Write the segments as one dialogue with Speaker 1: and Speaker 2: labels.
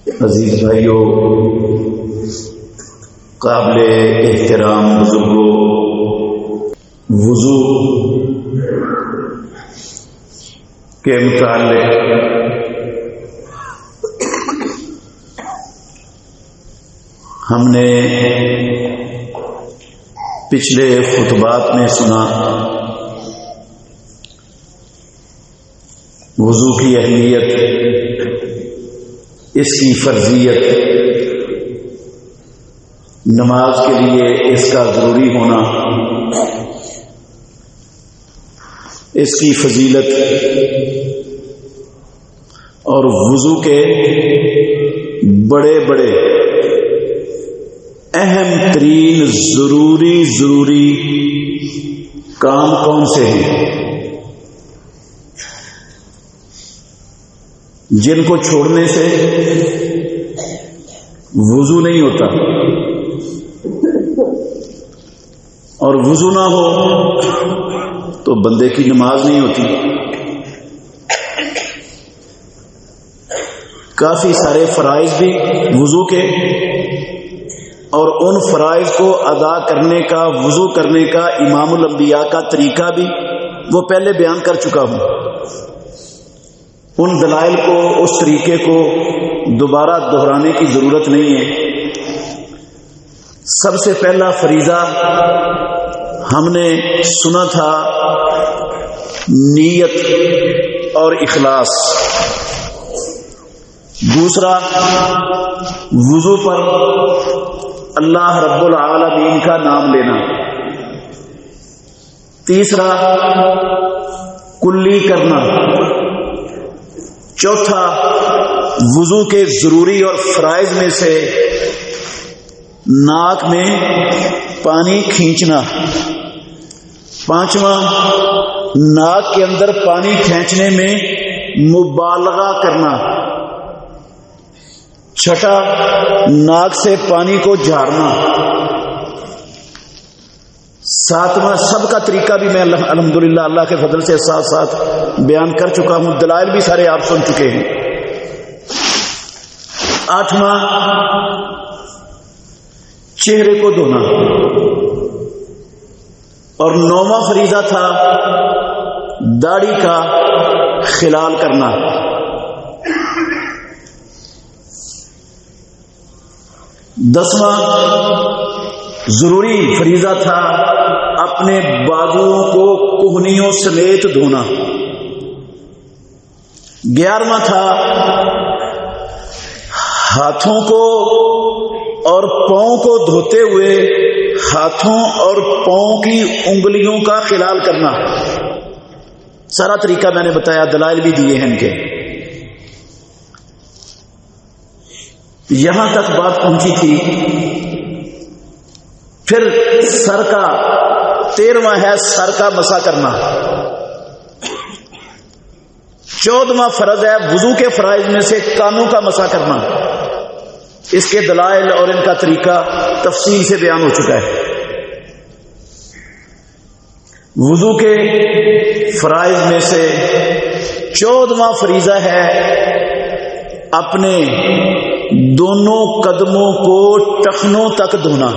Speaker 1: عزیز بھائیوں، قابل احترام بزرگوں، وضو کے متعلق ہم نے پچھلے خطبات میں سنا وضو کی اہمیت، اس کی فرضیت، نماز کے لیے اس کا ضروری ہونا، اس کی فضیلت اور وضو کے بڑے بڑے اہم ترین ضروری کام کون سے ہیں جن کو چھوڑنے سے وضو نہیں ہوتا، اور وضو نہ ہو تو بندے کی نماز نہیں ہوتی۔ کافی سارے فرائض بھی وضو کے، اور ان فرائض کو ادا کرنے کا، وضو کرنے کا امام الانبیاء کا طریقہ بھی وہ پہلے بیان کر چکا ہوں۔ ان دلائل کو، اس طریقے کو دوبارہ دہرانے کی ضرورت نہیں ہے۔ سب سے پہلا فریضہ ہم نے سنا تھا نیت اور اخلاص۔ دوسرا وضو پر اللہ رب العالمین کا نام لینا۔ تیسرا کلی کرنا۔ چوتھا وضو کے ضروری اور فرائض میں سے ناک میں پانی کھینچنا۔ پانچواں ناک کے اندر پانی کھینچنے میں مبالغہ کرنا۔ چھٹا ناک سے پانی کو جھاڑنا۔ ساتواں، سب کا طریقہ بھی میں الحمدللہ اللہ کے فضل سے ساتھ ساتھ بیان کر چکا ہوں، دلائل بھی سارے آپ سن چکے ہیں۔ آٹھواں چہرے کو دھونا، اور نوواں فریضہ تھا داڑھی کا خلال کرنا۔ دسواں ضروری فریضہ تھا اپنے بازوؤں کو کہنیوں سمیت دھونا۔ 11واں تھا ہاتھوں کو اور پاؤں کو دھوتے ہوئے ہاتھوں اور پاؤں کی انگلیوں کا خلال کرنا۔ سارا طریقہ میں نے بتایا، دلائل بھی دیے ہیں ان کے۔ یہاں تک بات پہنچی تھی۔ پھر سر کا 13واں ہے سر کا مسح کرنا۔ 14واں فرض ہے وضو کے فرائض میں سے کانوں کا مسح کرنا۔ اس کے دلائل اور ان کا طریقہ تفصیل سے بیان ہو چکا ہے۔ وضو کے فرائض میں سے 14واں فریضہ ہے اپنے دونوں قدموں کو ٹخنوں تک دھونا۔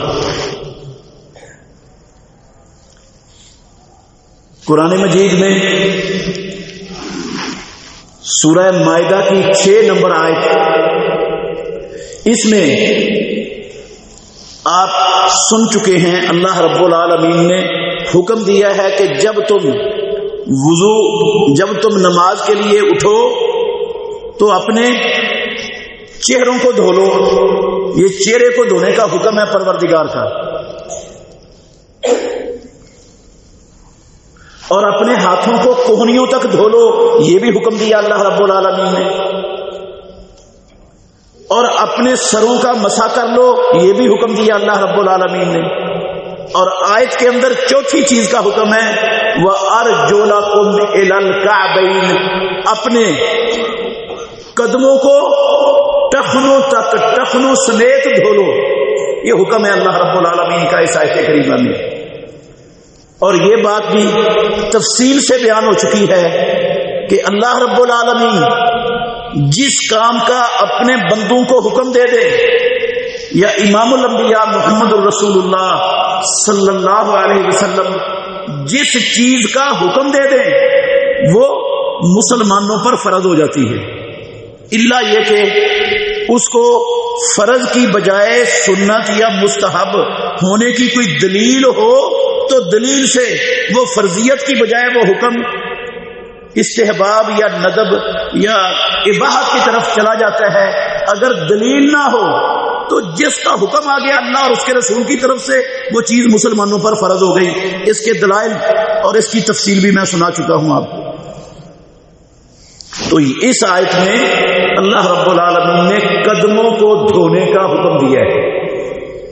Speaker 1: قرآن مجید میں سورہ مائدہ کی 6 نمبر آیت، اس میں آپ سن چکے ہیں، اللہ رب العالمین نے حکم دیا ہے کہ جب تم نماز کے لیے اٹھو تو اپنے چہروں کو دھو لو۔ یہ چہرے کو دھونے کا حکم ہے پروردگار کا، اور اپنے ہاتھوں کو کوہنیوں تک دھو لو، یہ بھی حکم دیا اللہ رب العالمین نے، اور اپنے سروں کا مسح کر لو، یہ بھی حکم دیا اللہ رب العالمین نے۔ اور آیت کے اندر چوتھی چیز کا حکم ہے وَأَرْجُلَكُمْ إِلَى الْكَعْبَيْنِ، اپنے قدموں کو ٹخنوں تک، ٹخنوں سمیت دھو لو، یہ حکم ہے اللہ رب العالمین کا اس آیت کریمہ میں۔ اور یہ بات بھی تفصیل سے بیان ہو چکی ہے کہ اللہ رب العالمین جس کام کا اپنے بندوں کو حکم دے دے، یا امام الانبیاء محمد الرسول اللہ صلی اللہ علیہ وسلم جس چیز کا حکم دے دیں وہ مسلمانوں پر فرض ہو جاتی ہے، الا یہ کہ اس کو فرض کی بجائے سنت یا مستحب ہونے کی کوئی دلیل ہو تو دلیل سے وہ فرضیت کی بجائے وہ حکم استحباب یا ندب یا اباحت کی طرف چلا جاتا ہے۔ اگر دلیل نہ ہو تو جس کا حکم آ گیا اللہ اور اس کے رسول کی طرف سے وہ چیز مسلمانوں پر فرض ہو گئی۔ اس کے دلائل اور اس کی تفصیل بھی میں سنا چکا ہوں آپ کو۔ تو اس آیت میں اللہ رب العالمین نے قدموں کو دھونے کا حکم دیا ہے،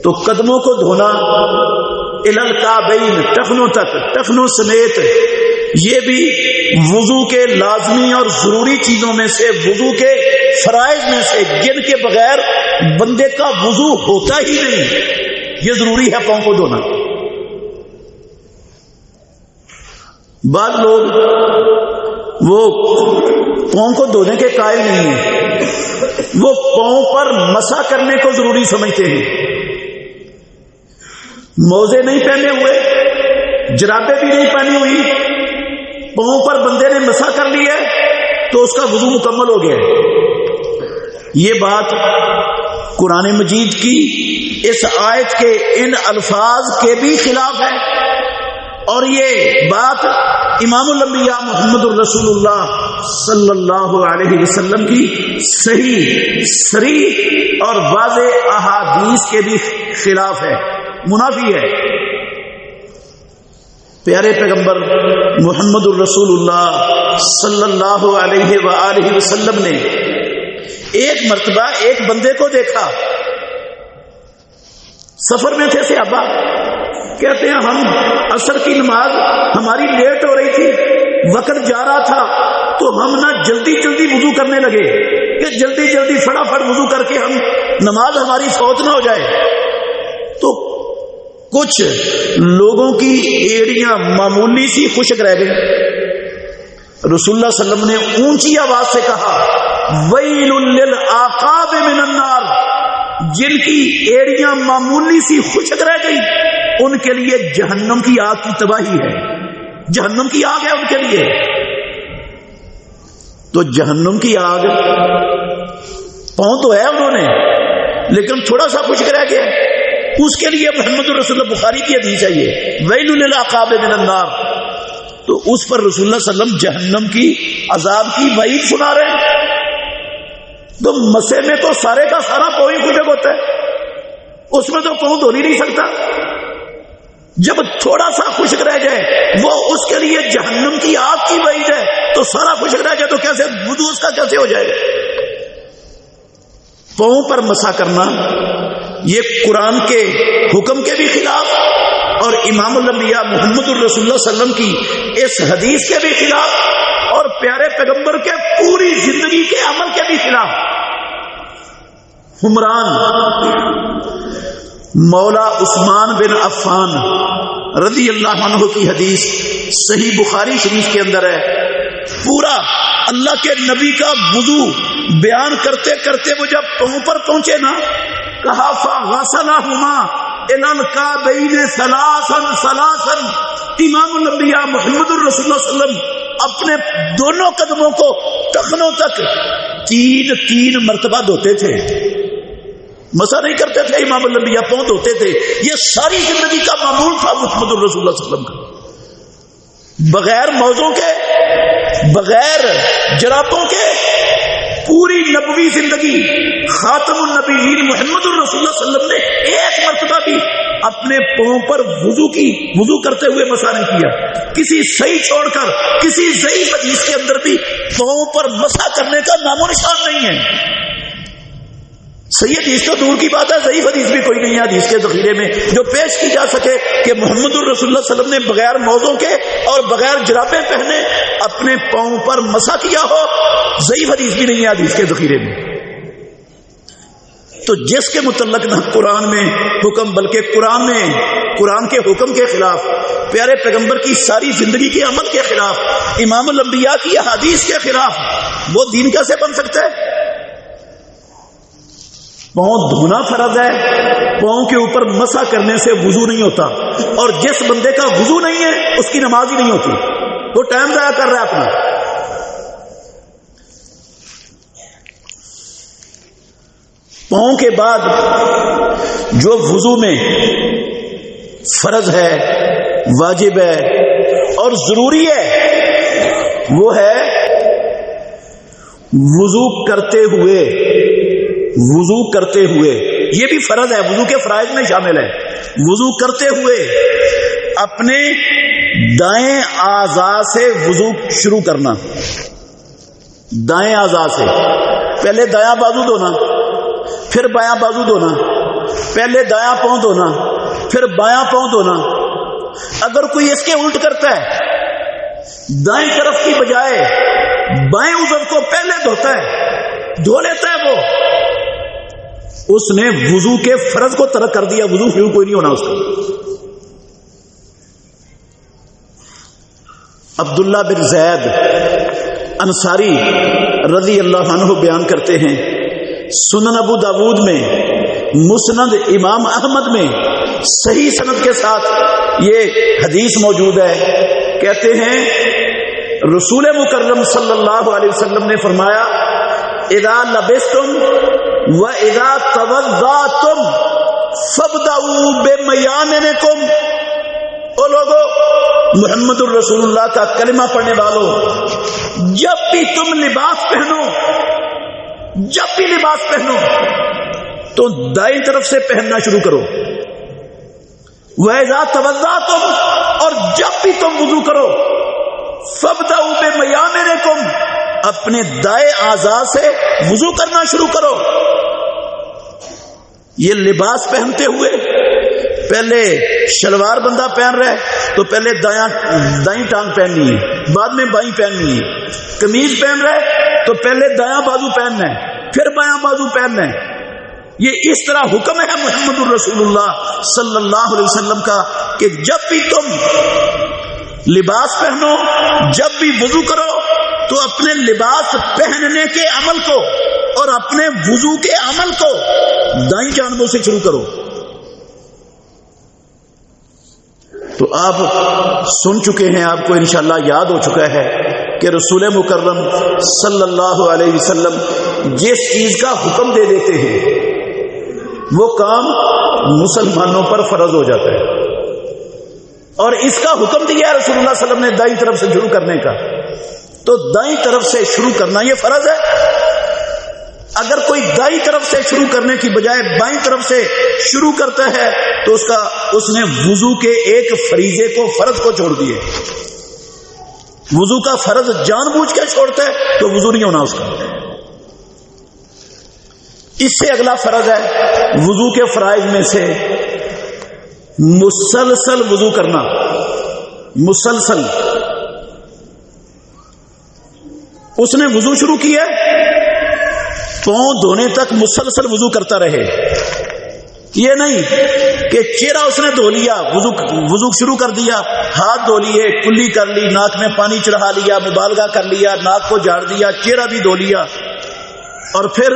Speaker 1: تو قدموں کو دھونا الی الکعبین، ٹخنوں تک، ٹخنوں سمیت، یہ بھی وضو کے لازمی اور ضروری چیزوں میں سے، وضو کے فرائض میں سے، جن کے بغیر بندے کا وضو ہوتا ہی نہیں، یہ ضروری ہے پاؤں کو دھونا۔ بعض لوگ وہ پاؤں کو دھونے کے قائل نہیں ہیں، وہ پاؤں پر مسح کرنے کو ضروری سمجھتے ہیں۔ موزے نہیں پہنے ہوئے، جرابیں بھی نہیں پہنی ہوئی، پاؤں پر بندے نے مسح کر لی ہے تو اس کا وضو مکمل ہو گیا ہے۔ یہ بات قرآن مجید کی اس آیت کے ان الفاظ کے بھی خلاف ہے، اور یہ بات امام الانبیاء محمد الرسول اللہ صلی اللہ علیہ وسلم کی صحیح، صریح اور واضح احادیث کے بھی خلاف ہے، منافی ہے۔ پیارے پیغمبر محمد الرسول اللہ صلی اللہ علیہ وآلہ وسلم نے ایک مرتبہ ایک بندے کو دیکھا، سفر میں تھے صحابہ، کہتے ہیں ہم عصر کی نماز ہماری لیٹ ہو رہی تھی، وقت جا رہا تھا تو ہم نہ جلدی جلدی وضو کرنے لگے کہ جلدی جلدی فٹافٹ وضو کر کے ہم نماز ہماری فوت نہ ہو جائے، تو کچھ لوگوں کی ایڑیاں معمولی سی خشک رہ گئی۔ رسول اللہ صلی اللہ علیہ وسلم نے اونچی آواز سے کہا ویل للعقاب من النار، جن کی ایڑیاں معمولی سی خشک رہ گئی ان کے لیے جہنم کی آگ کی تباہی ہے، جہنم کی آگ ہے ان کے لیے۔ تو جہنم کی آگ پاؤں تو ہے انہوں نے لیکن تھوڑا سا خشک رہ گیا، اس کے لیے محمد رسول اللہ بخاری کی حدیث ہے یہ ویل للعقاب من النار، تو اس پر رسول اللہ صلی اللہ علیہ وسلم جہنم کی عذاب کی وعید سنا رہے ہیں۔ تو مسے میں تو سارے کا سارا پاؤں ہی خشک ہوتا ہے، اس میں تو پاؤں دھو نہیں سکتا، جب تھوڑا سا خشک رہ جائے وہ اس کے لیے جہنم کی آگ کی وعید ہے، تو سارا خشک رہ جائے تو کیسے وضو اس کا کیسے ہو جائے گا؟ پاؤں پر مسح کرنا یہ قرآن کے حکم کے بھی خلاف اور امام الانبیاء محمد الرسول اللہ صلی اللہ علیہ وسلم کی اس حدیث کے بھی خلاف اور پیارے پیغمبر کے پوری زندگی کے عمل کے بھی خلاف۔ حمران مولا عثمان بن عفان رضی اللہ عنہ کی حدیث صحیح بخاری شریف کے اندر ہے، پورا اللہ کے نبی کا وضو بیان کرتے کرتے وہ جب پاؤں پر پہنچے نا، کہا فَغَسَلَهُمَا إِلَى الْكَعْبَيْنِ ثَلَاثًا ثَلَاثًا، امام الانبیاء محمد الرسول اللہ صلی اللہ علیہ وسلم اپنے دونوں قدموں کو ٹخنوں تک تین تین مرتبہ دھوتے تھے، مسا نہیں کرتے تھے امام الانبیاء، پاؤں دھوتے تھے۔ یہ ساری زندگی کا معمول تھا محمد الرسول اللہ صلی اللہ علیہ وسلم کا، بغیر موزوں کے، بغیر جرابوں کے، پوری نبوی زندگی خاتم النبیین محمد الرسول اللہ صلی اللہ علیہ وسلم نے ایک مرتبہ بھی اپنے پاؤں پر وضو کرتے ہوئے مسا نہیں کیا، کسی صحیح چھوڑ کر کسی ضعیف حدیث کے اندر بھی پاؤں پر مسا کرنے کا نام و نشان نہیں ہے۔ صحیح حدیث تو دور کی بات ہے، ضعیف حدیث بھی کوئی نہیں ہے حدیث کے ذخیرے میں جو پیش کی جا سکے کہ محمد الرسول اللہ صلی اللہ علیہ وسلم نے بغیر موزوں کے اور بغیر جرابیں پہنے اپنے پاؤں پر مسا کیا ہو، ضعیف حدیث بھی نہیں ہے حدیث کے ذخیرے میں۔ تو جس کے متعلق نہ قرآن میں حکم بلکہ قرآن کے حکم کے خلاف پیارے پیغمبر کی ساری زندگی کے عمل کے خلاف، امام الانبیاء کی احادیث کے خلاف، وہ دین کیسے بن سکتا ہے؟ پاؤں دھونا فرض ہے، پاؤں کے اوپر مسح کرنے سے وضو نہیں ہوتا، اور جس بندے کا وضو نہیں ہے اس کی نماز ہی نہیں ہوتی، وہ ٹائم ضائع کر رہا ہے اپنا۔ پاؤں کے بعد جو وضو میں فرض ہے، واجب ہے اور ضروری ہے، وہ ہے وضو کرتے ہوئے، وضو کرتے ہوئے، یہ بھی فرض ہے، وضو کے فرائض میں شامل ہے۔ وضو کرتے ہوئے اپنے دائیں اعضاء سے وضو شروع کرنا، دائیں اعضاء سے، پہلے دایاں بازو دھونا، پھر بایاں بازو دھونا، پہلے دایاں پاؤں دھونا، پھر بایاں پاؤں دھونا۔ اگر کوئی اس کے الٹ کرتا ہے، دائیں طرف کی بجائے بائیں عضو کو پہلے دھوتا ہے، دھو لیتا ہے، وہ اس نے وضو کے فرض کو ترک کر دیا، وضو شروع کوئی نہیں ہونا اس کا۔ عبداللہ بن زید انصاری رضی اللہ عنہ بیان کرتے ہیں، سنن ابو داود میں، مسند امام احمد میں صحیح سند کے ساتھ یہ حدیث موجود ہے، کہتے ہیں رسول مکرم صلی اللہ علیہ وسلم نے فرمایا، اذا لبستم و اذا توضأتم فابدؤوا بمیامنکم۔ او لوگو، محمد الرسول اللہ کا کلمہ پڑھنے والوں، جب بھی تم لباس پہنو، جب بھی لباس پہنو تو دائیں طرف سے پہننا شروع کرو، وَإِذَا تَوَضَّأْتُمْ، اور جب بھی تم وضو کرو، فَابْدَؤُوا بِمَيَامِنِكُمْ، اپنے دائیں اعضاء سے وضو کرنا شروع کرو۔ یہ لباس پہنتے ہوئے، پہلے شلوار بندہ پہن رہا ہے تو پہلے دائیں ٹانگ پہننی ہے، بعد میں بائیں پہننی ہے۔ قمیض پہن رہا ہے تو پہلے دایاں بازو پہننا ہے، پھر بایاں بازو پہننا ہے۔ یہ اس طرح حکم ہے محمد الرسول اللہ صلی اللہ علیہ وسلم کا کہ جب بھی تم لباس پہنو، جب بھی وضو کرو تو اپنے لباس پہننے کے عمل کو اور اپنے وضو کے عمل کو دائیں جانبوں سے شروع کرو۔ تو آپ سن چکے ہیں، آپ کو انشاءاللہ یاد ہو چکا ہے کہ رسول مکرم صلی اللہ علیہ وسلم جس چیز کا حکم دے دیتے ہیں وہ کام مسلمانوں پر فرض ہو جاتا ہے، اور اس کا حکم دیا ہے رسول اللہ صلی اللہ علیہ وسلم نے دائیں طرف سے شروع کرنے کا، تو دائیں طرف سے شروع کرنا یہ فرض ہے۔ اگر کوئی دائیں طرف سے شروع کرنے کی بجائے بائیں طرف سے شروع کرتا ہے تو اس نے وضو کے ایک فریضے کو، فرض کو چھوڑ دیے۔ وضو کا فرض جان بوجھ کے چھوڑتا ہے تو وضو نہیں ہونا اس کا۔ اس سے اگلا فرض ہے وضو کے فرائض میں سے مسلسل وضو کرنا، مسلسل۔ اس نے وضو شروع کیا، پاؤں دھونے تک مسلسل وضو کرتا رہے، یہ نہیں کہ چہرہ اس نے دھو لیا، وضو شروع کر دیا، ہاتھ دھو لیے، کلی کر لی، ناک میں پانی چڑھا لیا، مبالغہ کر لیا، ناک کو جھاڑ دیا، چہرہ بھی دھو لیا، اور پھر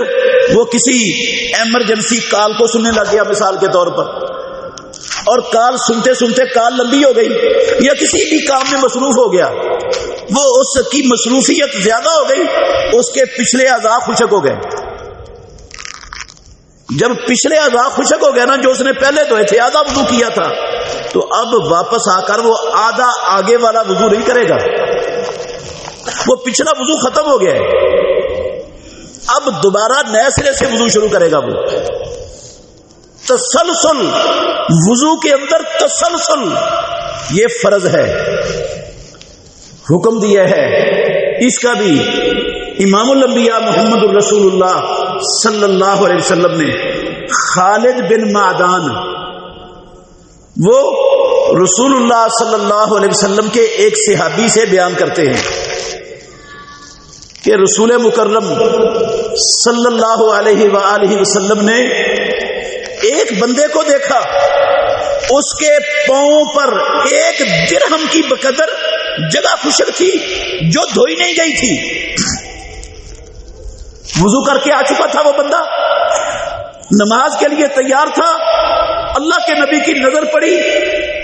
Speaker 1: وہ کسی ایمرجنسی کال کو سننے لگ گیا مثال کے طور پر، اور کال سنتے سنتے کال لمبی ہو گئی، یا کسی بھی کام میں مصروف ہو گیا، وہ اس کی مصروفیت زیادہ ہو گئی، اس کے پچھلے اعضاء خشک ہو گئے۔ جب پچھلے اعضاء خشک ہو گئے نا، جو اس نے پہلے دھوئے تھے، آدھا وضو کیا تھا، تو اب واپس آ کر وہ آدھا آگے والا وضو نہیں کرے گا، وہ پچھلا وضو ختم ہو گیا ہے، اب دوبارہ نئے سرے سے وضو شروع کرے گا۔ وہ تسلسل، وضو کے اندر تسلسل یہ فرض ہے، حکم دیا ہے۔ اس کا بھی امام الانبیاء محمد الرسول اللہ صلی اللہ علیہ وسلم نے خالد بن معدان، وہ رسول اللہ صلی اللہ علیہ وسلم کے ایک صحابی سے بیان کرتے ہیں کہ رسول مکرم صلی اللہ علیہ وآلہ وسلم نے ایک بندے کو دیکھا اس کے پاؤں پر ایک درہم کی بقدر جگہ خشک تھی جو دھوئی نہیں گئی تھی. وضو کر کے آ چکا تھا وہ بندہ, نماز کے لیے تیار تھا, اللہ کے نبی کی نظر پڑی,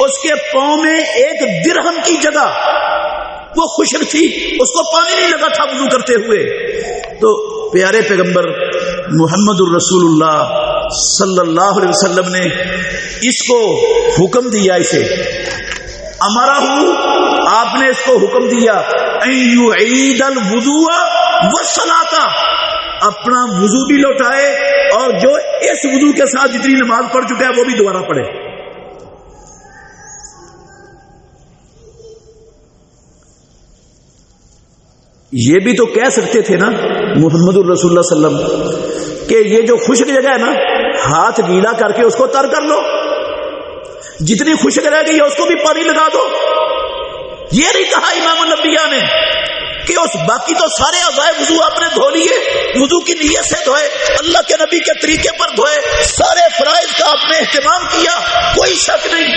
Speaker 1: اس کے پاؤں میں ایک درہم کی جگہ وہ خشک تھی, اس کو پانی نہیں لگا تھا وضو کرتے ہوئے. تو پیارے پیغمبر محمد الرسول اللہ صلی اللہ علیہ وسلم نے اس کو حکم دیا, اسے امرہ, آپ نے اس کو حکم دیا ان یعید الوضوء والصلاۃ, اپنا وضو بھی لوٹائے اور جو اس وضو کے ساتھ جتنی نماز پڑھ چکا ہے وہ بھی دوبارہ پڑھے. یہ بھی تو کہہ سکتے تھے نا محمد الرسول اللہ صلی اللہ علیہ وسلم کہ یہ جو خشک جگہ ہے نا, ہاتھ گیلا کر کے اس کو تر کر لو, جتنی خشک رہ گئی ہے اس کو بھی پانی لگا دو. یہ نہیں کہا امام الانبیاء نے کہ اس باقی تو سارے اعضائے وضو آپ نے دھو لیے, وضو کی نیت سے دھوئے, اللہ کے نبی کے طریقے پر دھوئے, سارے فرائض کا آپ نے اہتمام کیا, کوئی شک نہیں,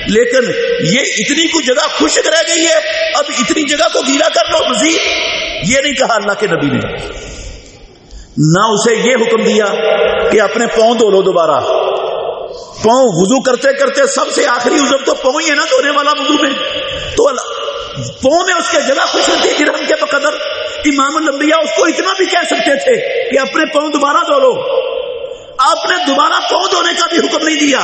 Speaker 1: لیکن یہ اتنی کو جگہ خشک رہ گئی ہے, اب اتنی جگہ کو گیلا کر لو مزید. یہ نہیں کہا اللہ کے نبی نے, نہ اسے یہ حکم دیا کہ اپنے پاؤں دھو لو دوبارہ. پاؤں وضو کرتے کرتے سب سے آخری عضو تو پاؤں ہی ہے نا دھونے والا وضو میں, تو پاؤں میں اس کے جگہ خشک تھی درہم کے بقدر. امام الانبیاء اس کو اتنا بھی کہہ سکتے تھے کہ اپنے پاؤں دوبارہ دھو لو. آپ نے دوبارہ پاؤں دھونے کا بھی حکم نہیں دیا,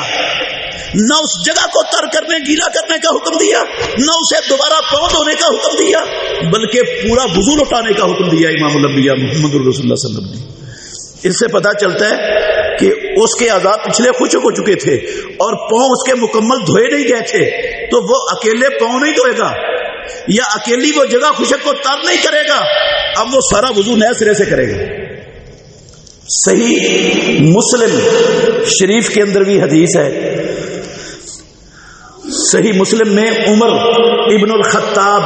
Speaker 1: نہ اس جگہ کو تر کرنے گیلا کرنے کا حکم دیا, نہ اسے دوبارہ پاؤں دھونے کا حکم دیا, بلکہ پورا وضو لوٹانے کا حکم دیا امام الانبیاء محمد الرسول اللہ صلی اللہ علیہ وسلم نے. اس سے پتہ چلتا ہے کہ اس کے اعضاء پچھلے خشک ہو چکے تھے اور پاؤں اس کے مکمل دھوئے نہیں گئے تھے, تو وہ اکیلے پاؤں نہیں دھوئے گا یا اکیلی وہ جگہ خشک کو تر نہیں کرے گا, اب وہ سارا وضو نئے سرے سے کرے گا. صحیح مسلم شریف کے اندر بھی حدیث ہے, صحیح مسلم میں عمر ابن الخطاب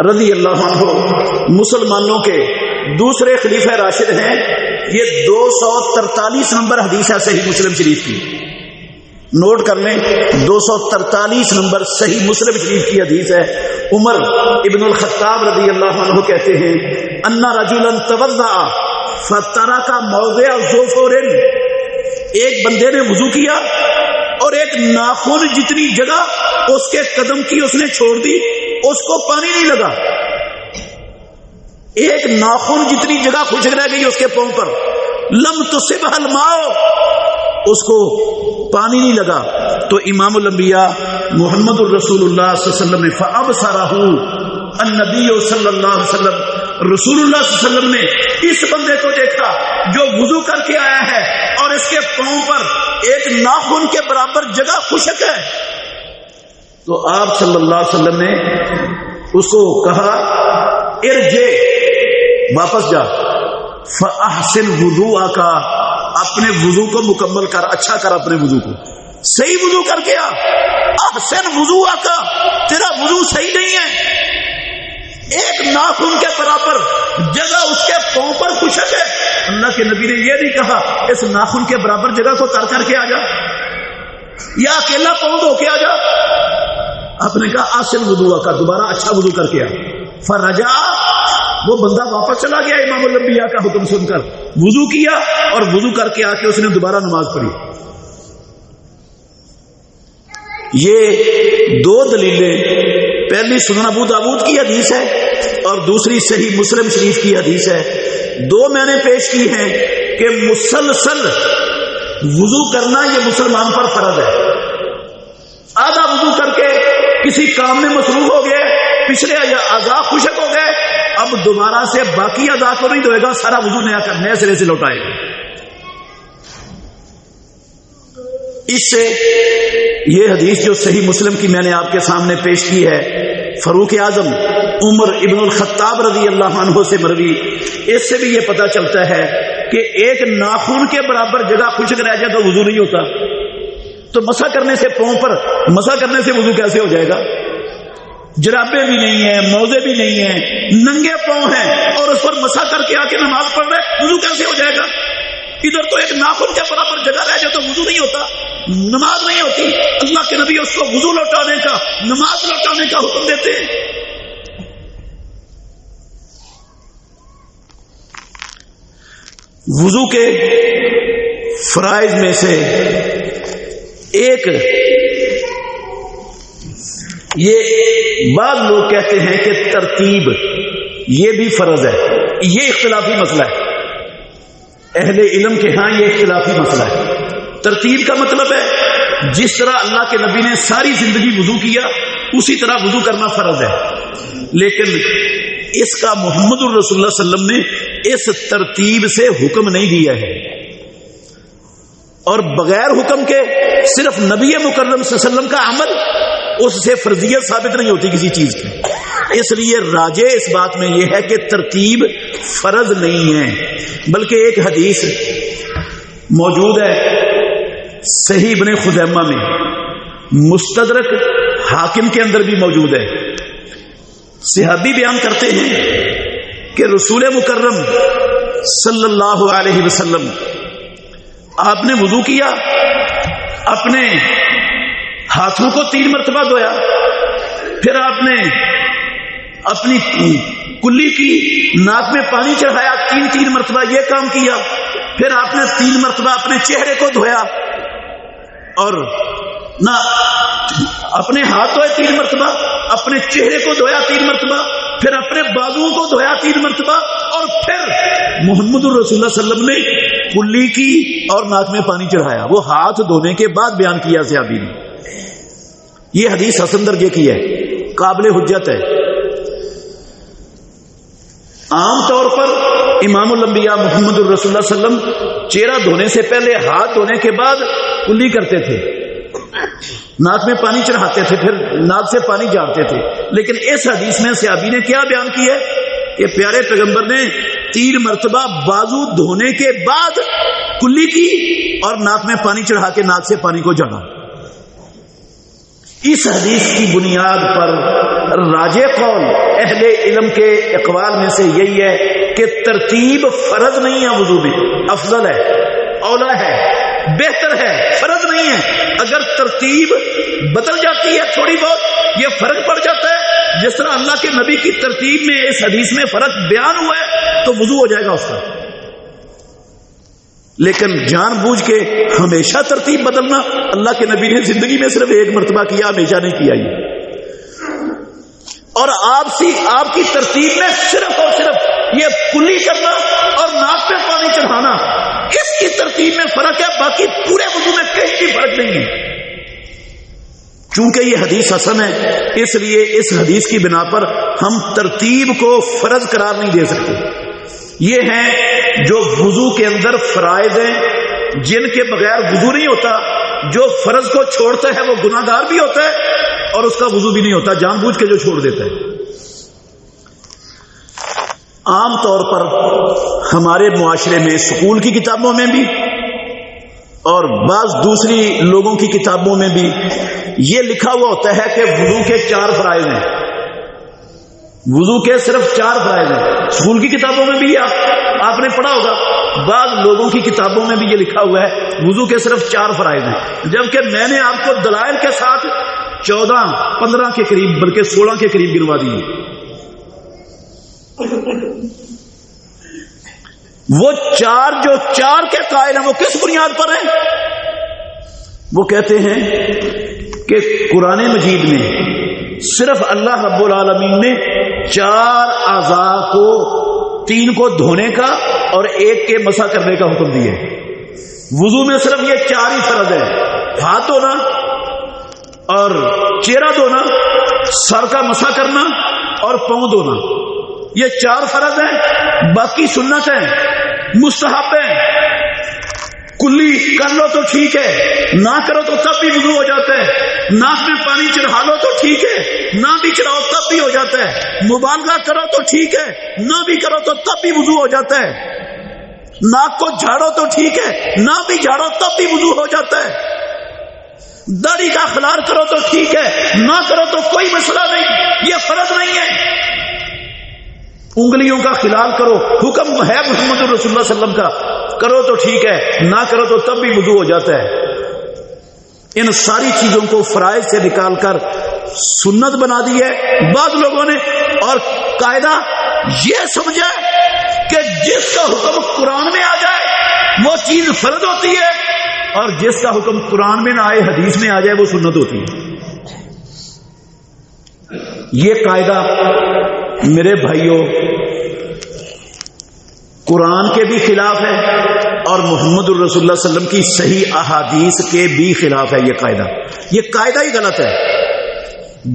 Speaker 1: رضی اللہ عنہ مسلمانوں کے دوسرے خلیفہ راشد ہیں. یہ 243 نمبر حدیث ہے صحیح مسلم شریف کی, نوٹ کر لیں, 243 نمبر صحیح مسلم شریف کی حدیث ہے. عمر ابن الخطاب رضی اللہ عنہ کہتے ہیں ان رجلا توضأ فترک موضع ظفر, ایک بندے نے وضو کیا اور ایک ناخن جتنی جگہ اس کے قدم کی اس نے چھوڑ دی, اس کو پانی نہیں لگا. ایک ناخن جتنی جگہ خشک رہ گئی اس کے پاؤں پر, لم تصبہ الماء, اس کو پانی نہیں لگا. تو امام الانبیاء محمد الرسول اللہ صلی اللہ علیہ وسلم نے فابصرہ النبی صلی اللہ علیہ وسلم, رسول اللہ صلی اللہ علیہ وسلم نے اس بندے کو دیکھا جو وضو کر کے آیا ہے اور اس کے پاؤں پر ایک ناخن کے برابر جگہ خشک ہے. تو آپ صلی اللہ علیہ وسلم نے اس کو کہا ارجع, واپس جا, فاحسن وضوءک, اپنے وضو کو مکمل کر, اچھا کر اپنے وضو کو, صحیح وضو کر کے آ. احسن وضوءک, تیرا وضو صحیح نہیں ہے, ایک ناخن کے برابر جگہ اس کے پاؤں پر خشک ہے. اللہ کے نبی نے یہ نہیں کہا اس ناخن کے برابر جگہ کو تر کر کے آ جا یا اکیلا پاؤں دھو کے آ جا. آپ نے کہا احسن وضوءک, دوبارہ اچھا وضو کر کے آ. فرجع, وہ بندہ واپس چلا گیا امام الانبیاء کا حکم سن کر, وضو کیا اور وضو کر کے آ کے اس نے دوبارہ نماز پڑھی. یہ دو دلیلیں, پہلی سنن ابو داؤد کی حدیث ہے اور دوسری صحیح مسلم شریف کی حدیث ہے. دو میں نے پیش کی ہیں کہ مسلسل وضو کرنا یہ مسلمان پر فرض ہے. آدھا وضو کر کے کسی کام میں مصروف ہو گئے, پچھلے اعضاء خشک ہو گئے, اب دوبارہ سے باقی اعضاء کو نہیں دھوئے گا, سارا وضو نیا سرے سے لوٹائے گا. اس سے یہ حدیث جو صحیح مسلم کی میں نے آپ کے سامنے پیش کی ہے, فاروق اعظم عمر ابن الخطاب رضی اللہ عنہ سے مروی, اس سے بھی یہ پتہ چلتا ہے کہ ایک ناخن کے برابر جگہ خشک رہ جائے تو وضو نہیں ہوتا. تو مسح کرنے سے پاؤں پر مسح کرنے سے وضو کیسے ہو جائے گا؟ جرابیں بھی نہیں ہیں, موزے بھی نہیں ہیں, ننگے پاؤں ہیں اور اس پر مسح کر کے آ کے نماز پڑھ رہے, وضو کیسے ہو جائے گا؟ ادھر تو ایک ناخن کے برابر جگہ رہ جائے تو وضو نہیں ہوتا. نماز نہیں ہوتی، اللہ کے نبی اس کو وضو لوٹانے کا، نماز لوٹانے کا حکم دیتے ہیں۔ وضو کے فرائض میں سے ایک یہ بعض لوگ کہتے ہیں کہ ترتیب یہ بھی فرض ہے، یہ اختلافی مسئلہ ہے، اہل علم کے ہاں یہ اختلافی مسئلہ ہے۔ ترتیب کا مطلب ہے جس طرح اللہ کے نبی نے ساری زندگی وضو کیا اسی طرح وضو کرنا فرض ہے، لیکن اس کا محمد الرسول اللہ صلی اللہ علیہ وسلم نے اس ترتیب سے حکم نہیں دیا ہے، اور بغیر حکم کے صرف نبی مکرم صلی اللہ علیہ وسلم کا عمل اس سے فرضیت ثابت نہیں ہوتی کسی چیز کی۔ اس لیے راجع اس بات میں یہ ہے کہ ترتیب فرض نہیں ہے، بلکہ ایک حدیث موجود ہے صحیح ابن خزیمہ میں، مستدرک حاکم کے اندر بھی موجود ہے۔ صحابی بیان کرتے ہیں کہ رسول مکرم صلی اللہ علیہ وسلم آپ نے وضو کیا، اپنے ہاتھوں کو 3 مرتبہ دھویا، پھر آپ نے اپنی کلی کی ناک میں پانی چڑھایا، 3 مرتبہ یہ کام کیا، پھر آپ نے 3 مرتبہ اپنے چہرے کو دھویا، اور نہ اپنے ہاتھ دھوئے 3 مرتبہ، اپنے چہرے کو دھویا 3 مرتبہ، پھر اپنے بازوؤں کو دھویا 3 مرتبہ، اور پھر محمد الرسول اللہ صلی اللہ علیہ وسلم نے کلی کی اور ناک میں پانی چڑھایا۔ وہ ہاتھ دھونے کے بعد بیان کیا صحابی نے۔ یہ حدیث حسن درجے کی ہے، قابل حجت ہے۔ عام طور پر امام الانبیاء محمد الرسول اللہ صلی اللہ علیہ وسلم چہرہ دھونے سے پہلے ہاتھ دھونے کے بعد کلی کرتے تھے، ناک میں پانی چڑھاتے تھے، پھر ناک سے پانی جھاڑتے تھے، لیکن اس حدیث میں صحابی نے کیا بیان کیا ہے کہ پیارے پیغمبر نے 3 مرتبہ بازو دھونے کے بعد کلی کی اور ناک میں پانی چڑھا کے ناک سے پانی کو جھاڑا۔ اس حدیث کی بنیاد پر راجع قول اہل علم کے اقوال میں سے یہی ہے کہ ترتیب فرض نہیں ہے، وضو میں افضل ہے، اولا ہے، بہتر ہے، فرض نہیں ہے۔ اگر ترتیب بدل جاتی ہے تھوڑی بہت، یہ فرق پڑ جاتا ہے، جس طرح اللہ کے نبی کی ترتیب میں اس حدیث میں فرق بیان ہوا ہے تو وضو ہو جائے گا اس کا۔ لیکن جان بوجھ کے ہمیشہ ترتیب بدلنا اللہ کے نبی نے زندگی میں صرف 1 مرتبہ کیا، ہمیشہ نہیں کیا یہ۔ اور آپ کی ترتیب میں صرف اور صرف یہ کلی کرنا اور ناک پہ پانی چڑھانا، اس کی ترتیب میں فرق ہے، باقی پورے وضو میں کہیں بھی فرق نہیں ہے۔ چونکہ یہ حدیث حسن ہے، اس لیے اس حدیث کی بنا پر ہم ترتیب کو فرض قرار نہیں دے سکتے۔ یہ ہیں جو وضو کے اندر فرائض ہیں، جن کے بغیر وضو نہیں ہوتا۔ جو فرض کو چھوڑتا ہے وہ گناہ گار بھی ہوتا ہے اور اس کا وضو بھی نہیں ہوتا، جان بوجھ کے جو چھوڑ دیتا ہے۔ عام طور پر ہمارے معاشرے میں اسکول کی کتابوں میں بھی اور بعض دوسری لوگوں کی کتابوں میں بھی یہ لکھا ہوا ہوتا ہے کہ وضو کے 4 فرائض ہیں، وضو کے صرف 4 فرائض ہیں۔ اسکول کی کتابوں میں بھی آپ نے پڑھا ہوگا، بعض لوگوں کی کتابوں میں بھی یہ لکھا ہوا ہے وضو کے صرف 4 فرائض ہیں، جبکہ میں نے آپ کو دلائل کے ساتھ 14-15 کے قریب بلکہ 16 کے قریب گنوا دیے۔ وہ 4 جو 4 کے قائل ہیں وہ کس بنیاد پر ہیں؟ وہ کہتے ہیں کہ قرآن مجید میں صرف اللہ رب العالمین نے 4 اعضاء کو، 3 کو دھونے کا اور 1 کے مسح کرنے کا حکم دیا ہے۔ وضو میں صرف یہ 4 ہی فرض ہے، ہاتھ دھونا اور چہرہ دھونا، سر کا مسح کرنا اور پاؤں دھونا، یہ 4 فرض ہیں، باقی سنت ہیں، مستحب ہیں۔ کلی کر لو تو ٹھیک ہے، نہ کرو تو تب بھی وضو ہو جاتا ہے۔ ناک میں پانی چڑھا لو تو ٹھیک ہے، نہ بھی چڑھاؤ تب بھی ہو جاتا ہے۔ مبالغہ کرو تو ٹھیک ہے، نہ بھی کرو تو تب بھی وضو ہو جاتا ہے۔ ناک کو جھاڑو تو ٹھیک ہے، نہ بھی جھاڑو تب بھی وضو ہو جاتا ہے۔ داڑھی کا خلار کرو تو ٹھیک ہے، نہ کرو تو کوئی مسئلہ نہیں، یہ فرض نہیں ہے۔ انگلیوں کا خلال کرو، حکم ہے محمد رسول اللہ صلی اللہ علیہ وسلم کا، کرو تو ٹھیک ہے، نہ کرو تو تب بھی وضو ہو جاتا ہے۔ ان ساری چیزوں کو فرائض سے نکال کر سنت بنا دی ہے بعض لوگوں نے، اور قاعدہ یہ سمجھا کہ جس کا حکم قرآن میں آ جائے وہ چیز فرض ہوتی ہے، اور جس کا حکم قرآن میں نہ آئے حدیث میں آ جائے وہ سنت ہوتی ہے۔ یہ قاعدہ میرے بھائیوں قرآن کے بھی خلاف ہے اور محمد الرسول اللہ صلی اللہ علیہ وسلم کی صحیح احادیث کے بھی خلاف ہے۔ یہ قاعدہ ہی غلط ہے۔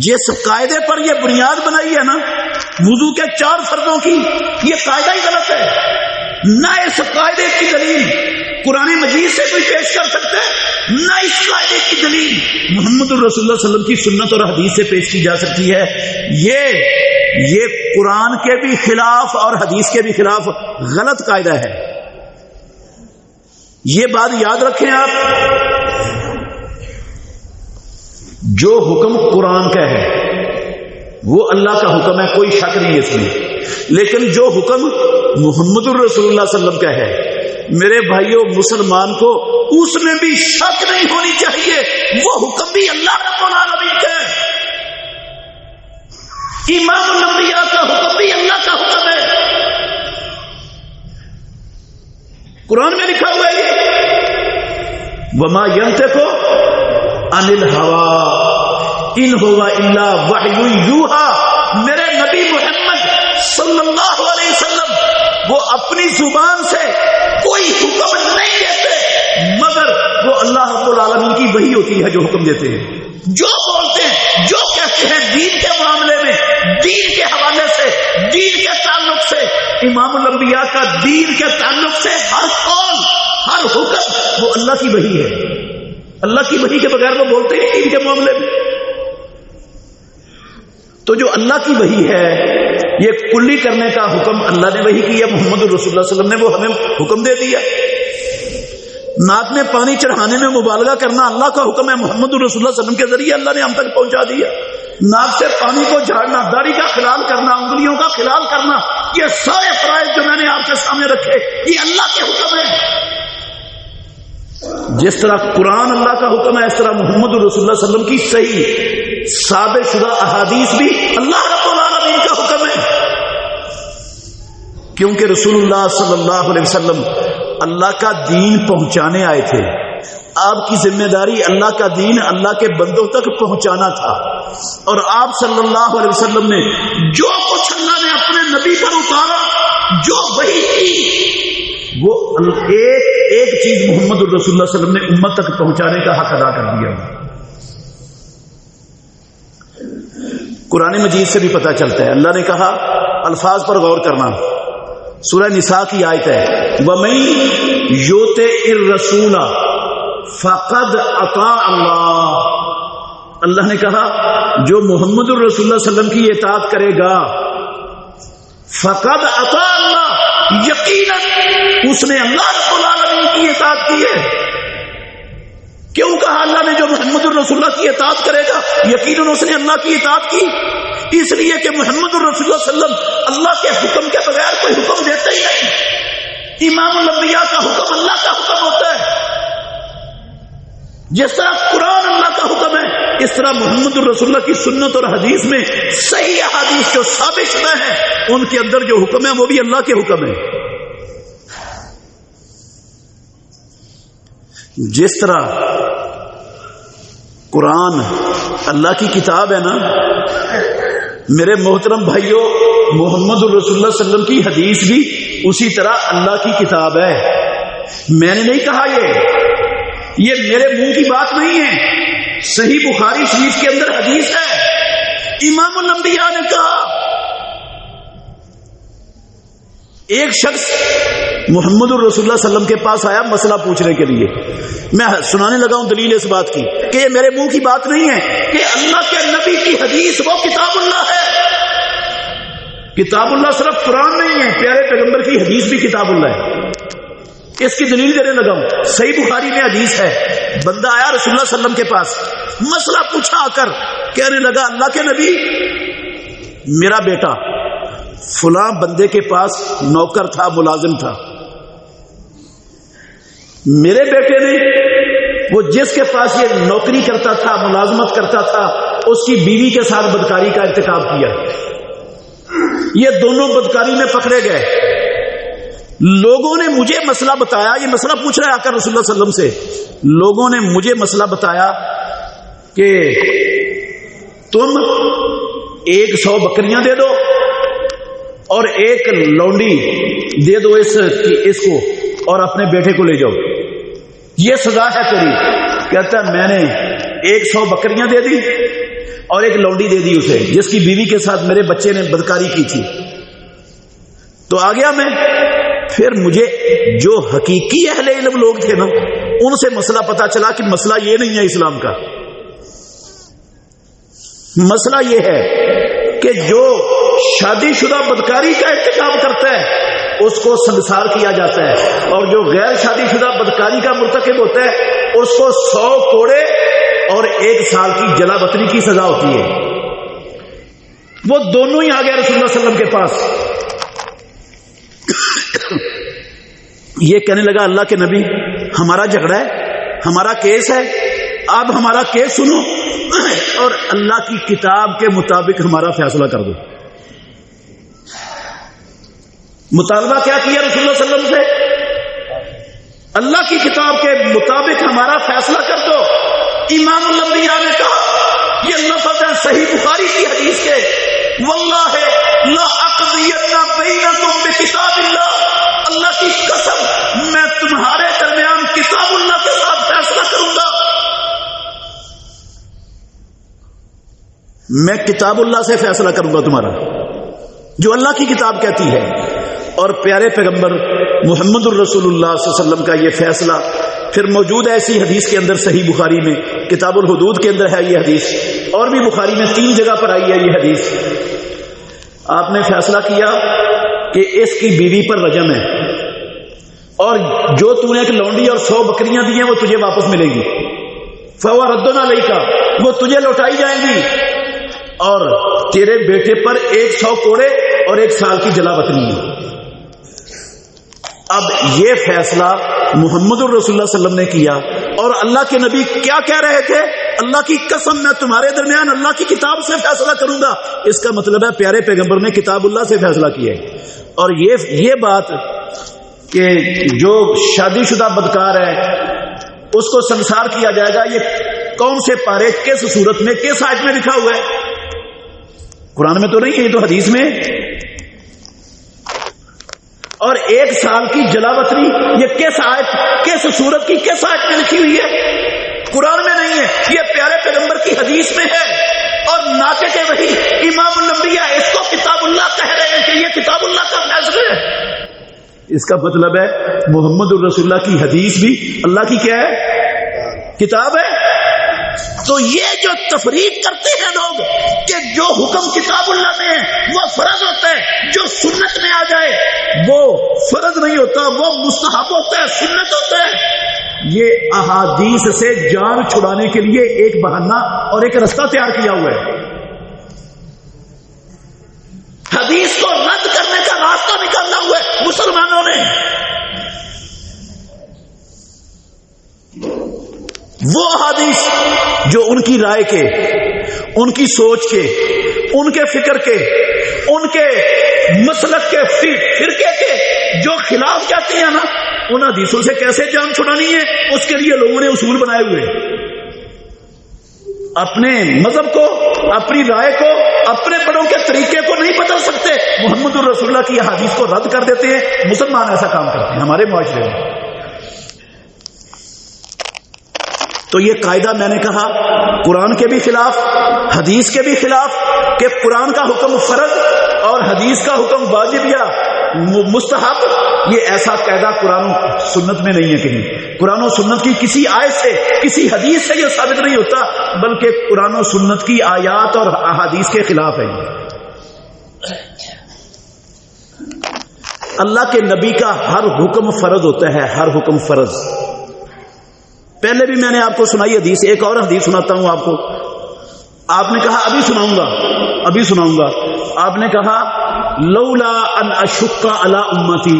Speaker 1: جس قاعدے پر یہ بنیاد بنائی ہے نا وضو کے 4 فرضوں کی، یہ قاعدہ ہی غلط ہے۔ نہ اس قاعدے کی دلیل قرآن مجید سے کوئی پیش کر سکتا ہے، نہ اس قاعدے کی دلیل محمد الرسول اللہ صلی اللہ علیہ وسلم کی سنت اور حدیث سے پیش کی جا سکتی ہے۔ یہ قرآن کے بھی خلاف اور حدیث کے بھی خلاف غلط قاعدہ ہے۔ یہ بات یاد رکھیں آپ، جو حکم قرآن کا ہے وہ اللہ کا حکم ہے، کوئی شک نہیں ہے اس میں، لیکن جو حکم محمد الرسول اللہ صلی اللہ علیہ وسلم کا ہے میرے بھائیوں مسلمان کو اس میں بھی شک نہیں ہونی چاہیے، وہ حکم بھی اللہ رب العالمین کا ہے، امام الانبیاء کا حکم بھی اللہ کا حکم ہے۔ قرآن میں لکھا ہوا ہے وما ينطق عن الهوى ان هو الا وحی یوحی، میرے نبی محمد صلی اللہ علیہ وسلم وہ اپنی زبان سے کوئی حکم نہیں دیتے مگر وہ اللہ رب العالمین کی وحی ہوتی ہے جو حکم دیتے ہیں، جو بولتے ہیں جو کہتے ہیں دین کے معاملے میں، دین کے حوالے سے، دین کے تعلق سے، امام الانبیاء کا دین کے تعلق سے ہر قول ہر حکم وہ اللہ کی وحی ہے، اللہ کی وحی کے بغیر وہ بولتے ہیں دین کے معاملے میں۔ تو جو اللہ کی وحی ہے یہ کلی کرنے کا حکم اللہ نے وحی کیا، محمد الرسول اللہ صلی اللہ علیہ وسلم نے وہ ہمیں حکم دے دیا۔ ناک میں پانی چڑھانے میں مبالغہ کرنا اللہ کا حکم ہے، محمد الرسول اللہ صلی اللہ علیہ وسلم کے ذریعے اللہ نے ہم تک پہنچا دیا۔ ناک سے پانی کو جھاڑنا، داڑھی کا خلال کرنا، انگلیوں کا خلال کرنا، یہ سارے فرائض جو میں نے آپ کے سامنے رکھے یہ اللہ کے حکم ہے۔ جس طرح قرآن اللہ کا حکم ہے اس طرح محمد الرسول اللہ صلی اللہ علیہ وسلم کی صحیح ثابت شدہ احادیث بھی اللہ رب العالمین کا حکم ہے، کیونکہ رسول اللہ صلی اللہ علیہ وسلم اللہ کا دین پہنچانے آئے تھے۔ آپ کی ذمہ داری اللہ کا دین اللہ کے بندوں تک پہنچانا تھا، اور آپ صلی اللہ علیہ وسلم نے جو کچھ اللہ نے اپنے نبی پر اتارا، جو وحی کی، وہ ایک چیز محمد الرسول اللہ صلی اللہ علیہ وسلم نے امت تک پہنچانے کا حق ادا کر دیا۔ قرآن مجید سے بھی پتہ چلتا ہے، اللہ نے کہا، الفاظ پر غور کرنا، سورہ نساء کی آیت ہے وَمَن یُطِعِ الرَّسُولَ فَقَدْ أَطَاعَ اللَّهَ، اللہ نے کہا جو محمد الرسول اللہ صلی اللہ علیہ وسلم کی اطاعت کرے گا فَقَدْ أَطَاعَ اللَّهَ، یقیناً اس نے اللہ رب العالمین کی اطاعت کی ہے۔ کیوں کہا اللہ نے جو محمد الرسول اللہ کی اطاعت کرے گا یقیناً اس نے اللہ کی اطاعت کی؟ اس لیے کہ محمد الرسول اللہ صلی اللہ علیہ وسلم اللہ کے حکم کے بغیر کوئی حکم دیتے ہی نہیں۔ امام الانبیاء کا حکم اللہ کا حکم ہوتا ہے۔ جس طرح قرآن اللہ کا حکم ہے اس طرح محمد الرسول اللہ کی سنت اور حدیث میں صحیح احادیث جو ثابت شدہ ہیں ان کے اندر جو حکم ہے وہ بھی اللہ کے حکم ہے۔ جس طرح قرآن اللہ کی کتاب ہے نا میرے محترم بھائیوں، محمد الرسول اللہ صلی اللہ علیہ وسلم کی حدیث بھی اسی طرح اللہ کی کتاب ہے۔ میں نے نہیں کہا یہ میرے منہ کی بات نہیں ہے، صحیح بخاری شریف کے اندر حدیث ہے، امام الانبیاء نے کہا ایک شخص محمد الرسول اللہ صلی اللہ علیہ وسلم کے پاس آیا مسئلہ پوچھنے کے لیے، میں سنانے لگا ہوں دلیل اس بات کی کہ یہ میرے منہ کی بات نہیں ہے کہ اللہ کے نبی کی حدیث وہ کتاب اللہ ہے۔ کتاب اللہ صرف قرآن نہیں ہے، پیارے پیغمبر کی حدیث بھی کتاب اللہ ہے۔ اس کی دلیل دینے لگا ہوں، صحیح بخاری میں حدیث ہے، بندہ آیا رسول اللہ صلی اللہ علیہ وسلم کے پاس، مسئلہ پوچھا آ کر، کہنے لگا اللہ کے نبی میرا بیٹا فلاں بندے کے پاس نوکر تھا، ملازم تھا، میرے بیٹے نے وہ جس کے پاس یہ نوکری کرتا تھا، ملازمت کرتا تھا، اس کی بیوی کے ساتھ بدکاری کا ارتکاب کیا. یہ دونوں بدکاری میں پکڑے گئے. لوگوں نے مجھے مسئلہ بتایا، یہ مسئلہ پوچھ رہا ہے آقا رسول اللہ صلی اللہ علیہ وسلم سے، لوگوں نے مجھے مسئلہ بتایا کہ تم 100 بکریاں دے دو اور ایک لونڈی دے دو اس کو اور اپنے بیٹے کو لے جاؤ، یہ سزا ہے تیری. کہتا ہے میں نے 100 بکریاں دے دی اور ایک لونڈی دے دی اسے، جس کی بیوی کے ساتھ میرے بچے نے بدکاری کی تھی. تو آ گیا میں. پھر مجھے جو حقیقی اہل علم لوگ تھے نا، ان سے مسئلہ پتا چلا کہ مسئلہ یہ نہیں ہے اسلام کا. مسئلہ یہ ہے کہ جو شادی شدہ بدکاری کا ارتکاب کرتا ہے اس کو سنسار کیا جاتا ہے، اور جو غیر شادی شدہ بدکاری کا مرتکب ہوتا ہے اس کو 100 کوڑے اور 1 سال کی جلا وطنی کی سزا ہوتی ہے. وہ دونوں ہی آ گئے رسول اللہ صلی اللہ علیہ وسلم کے پاس. یہ کہنے لگا اللہ کے نبی، ہمارا جھگڑا ہے، ہمارا کیس ہے، آپ ہمارا کیس سنو اور اللہ کی کتاب کے مطابق ہمارا فیصلہ کر دو. مطالبہ کیا کیا رسول اللہ صلی اللہ علیہ وسلم سے؟ اللہ کی کتاب کے مطابق ہمارا فیصلہ کر دو. امام الانبیاء نے کہا، یہ لفظ ہے صحیح بخاری کی حدیث کے، واللہ لا اقضین بینکم بکتاب اللہ، اللہ کی قسم میں تمہارے درمیان کتاب اللہ کے ساتھ فیصلہ کروں گا. میں کتاب اللہ سے فیصلہ کروں گا تمہارا، جو اللہ کی کتاب کہتی ہے. اور پیارے پیغمبر محمد الرسول اللہ صلی اللہ علیہ وسلم کا یہ فیصلہ پھر موجود ہے ایسی حدیث کے اندر، صحیح بخاری میں کتاب الحدود کے اندر ہے یہ حدیث، اور بھی بخاری میں 3 جگہ پر آئی ہے یہ حدیث. آپ نے فیصلہ کیا کہ اس کی بیوی پر رجم ہے، اور جو تو نے ایک لونڈی اور 100 بکریاں دی ہیں وہ تجھے واپس ملے گی. فَهُوَ رَدٌّ عَلَيْكَ، وہ تجھے لوٹائی جائیں گی، اور تیرے بیٹے پر 100 کوڑے اور 1 سال کی جلا وطنی ہے. اب یہ فیصلہ محمد الرسول اللہ صلی اللہ علیہ وسلم نے کیا، اور اللہ کے نبی کیا کہہ رہے تھے؟ اللہ کی قسم میں تمہارے درمیان اللہ کی کتاب سے فیصلہ کروں گا. اس کا مطلب ہے پیارے پیغمبر نے کتاب اللہ سے فیصلہ کیا ہے. اور یہ بات کہ جو شادی شدہ بدکار ہے اس کو سنسار کیا جائے گا، یہ کون سے پارے، کس صورت میں، کس آیت میں لکھا ہوا ہے؟ قرآن میں تو نہیں ہے، یہ تو حدیث میں. اور 1 سال کی جلاوطنی یہ کس آیت، کس صورت کی، کس آیت میں لکھی ہوئی ہے؟ قرآن میں نہیں ہے، یہ پیارے پیغمبر کی حدیث میں ہے. اور ناطق وحی امام الانبیاء اس کو کتاب اللہ کہہ رہے ہیں کہ یہ کتاب اللہ کا فیصلہ ہے. اس کا مطلب ہے محمد الرسول اللہ کی حدیث بھی اللہ کی کیا ہے؟ کتاب ہے. تو یہ جو تفریق کرتے ہیں لوگ کہ جو حکم کتاب اللہ میں ہے وہ فرض ہوتا ہے، جو سنت میں آ جائے وہ فرض نہیں ہوتا، وہ مستحب ہوتا ہے، سنت ہوتا ہے، یہ احادیث سے جان چھڑانے کے لیے ایک بہانہ اور ایک رستہ تیار کیا ہوا ہے. حدیث کو رد کرنے کا راستہ نکالا ہوا ہے مسلمانوں نے. وہ حدیث جو ان کی رائے کے، ان کی سوچ کے، ان کے فکر کے، ان کے مسلک کے، فرقے کے جو خلاف جاتے ہیں نا، ان حدیثوں سے کیسے جان چھڑانی ہے اس کے لیے لوگوں نے اصول بنائے ہوئے. اپنے مذہب کو، اپنی رائے کو، اپنے بڑوں کے طریقے کو نہیں بدل سکتے. محمد الرسول اللہ کی حدیث کو رد کر دیتے ہیں. مسلمان ایسا کام کرتے ہیں ہمارے معاشرے میں. تو یہ قاعدہ میں نے کہا قرآن کے بھی خلاف، حدیث کے بھی خلاف، کہ قرآن کا حکم فرض اور حدیث کا حکم واجب یا مستحب، یہ ایسا قاعدہ قرآن و سنت میں نہیں ہے کہیں. قرآن و سنت کی کسی آیت سے، کسی حدیث سے یہ ثابت نہیں ہوتا، بلکہ قرآن و سنت کی آیات اور احادیث کے خلاف ہے. اللہ کے نبی کا ہر حکم فرض ہوتا ہے، ہر حکم فرض. پہلے بھی میں نے آپ کو سنائی حدیث، ایک اور حدیث سناتا ہوں آپ کو. آپ نے کہا ابھی سناؤں گا. آپ نے کہا لولا ان اشق علی امتی،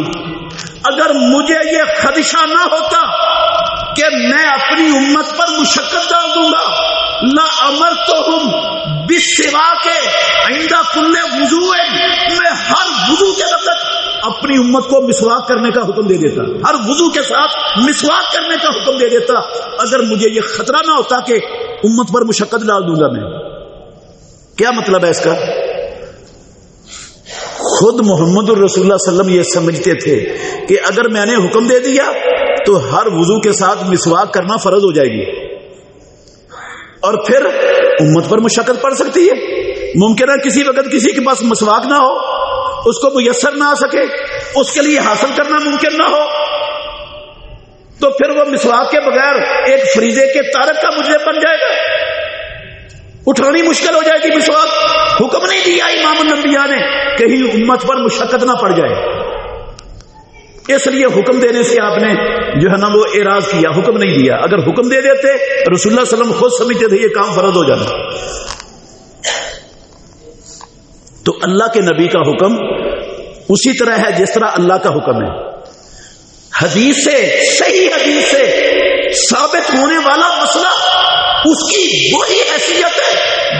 Speaker 1: اگر مجھے یہ خدشہ نہ ہوتا کہ میں اپنی اپنی امت پر مشقت ڈال دوں گا. لَأَمَرْتُهُمْ بِالسِّوَاكِ عِنْدَ كُلِّ وُضُوءٍ، میں ہر وضو کے وقت اپنی امت کو مسواک کرنے کا حکم دے دیتا، ہر وضو کے ساتھ مسواک کرنے کا حکم دے دیتا، اگر مجھے یہ خطرہ نہ ہوتا کہ امت پر مشقت ڈال دوں گا میں. کیا مطلب ہے اس کا؟ خود محمد الرسول اللہ صلی اللہ علیہ وسلم یہ سمجھتے تھے کہ اگر میں نے حکم دے دیا تو ہر وضو کے ساتھ مسواک کرنا فرض ہو جائے گی، اور پھر امت پر مشقت پڑ سکتی ہے. ممکن ہے کسی وقت کسی کے پاس مسواک نہ ہو، اس کو میسر نہ آ سکے، اس کے لیے حاصل کرنا ممکن نہ ہو، تو پھر وہ مسواک کے بغیر ایک فریضے کے تارک کا مجرم بن جائے گا، اٹھانی مشکل ہو جائے گی مسواک. حکم نہیں دیا امام الانبیاء نے کہیں امت پر مشقت نہ پڑ جائے، اس لیے حکم دینے سے آپ نے جو ہے نا وہ اعراض کیا، حکم نہیں دیا. اگر حکم دے دیتے رسول اللہ صلی اللہ علیہ وسلم خود سمجھتے تھے یہ کام فرض ہو جانا. تو اللہ کے نبی کا حکم اسی طرح ہے جس طرح اللہ کا حکم ہے. حدیث سے، صحیح حدیث سے ثابت ہونے والا مسئلہ اس کی وہی حیثیت ہے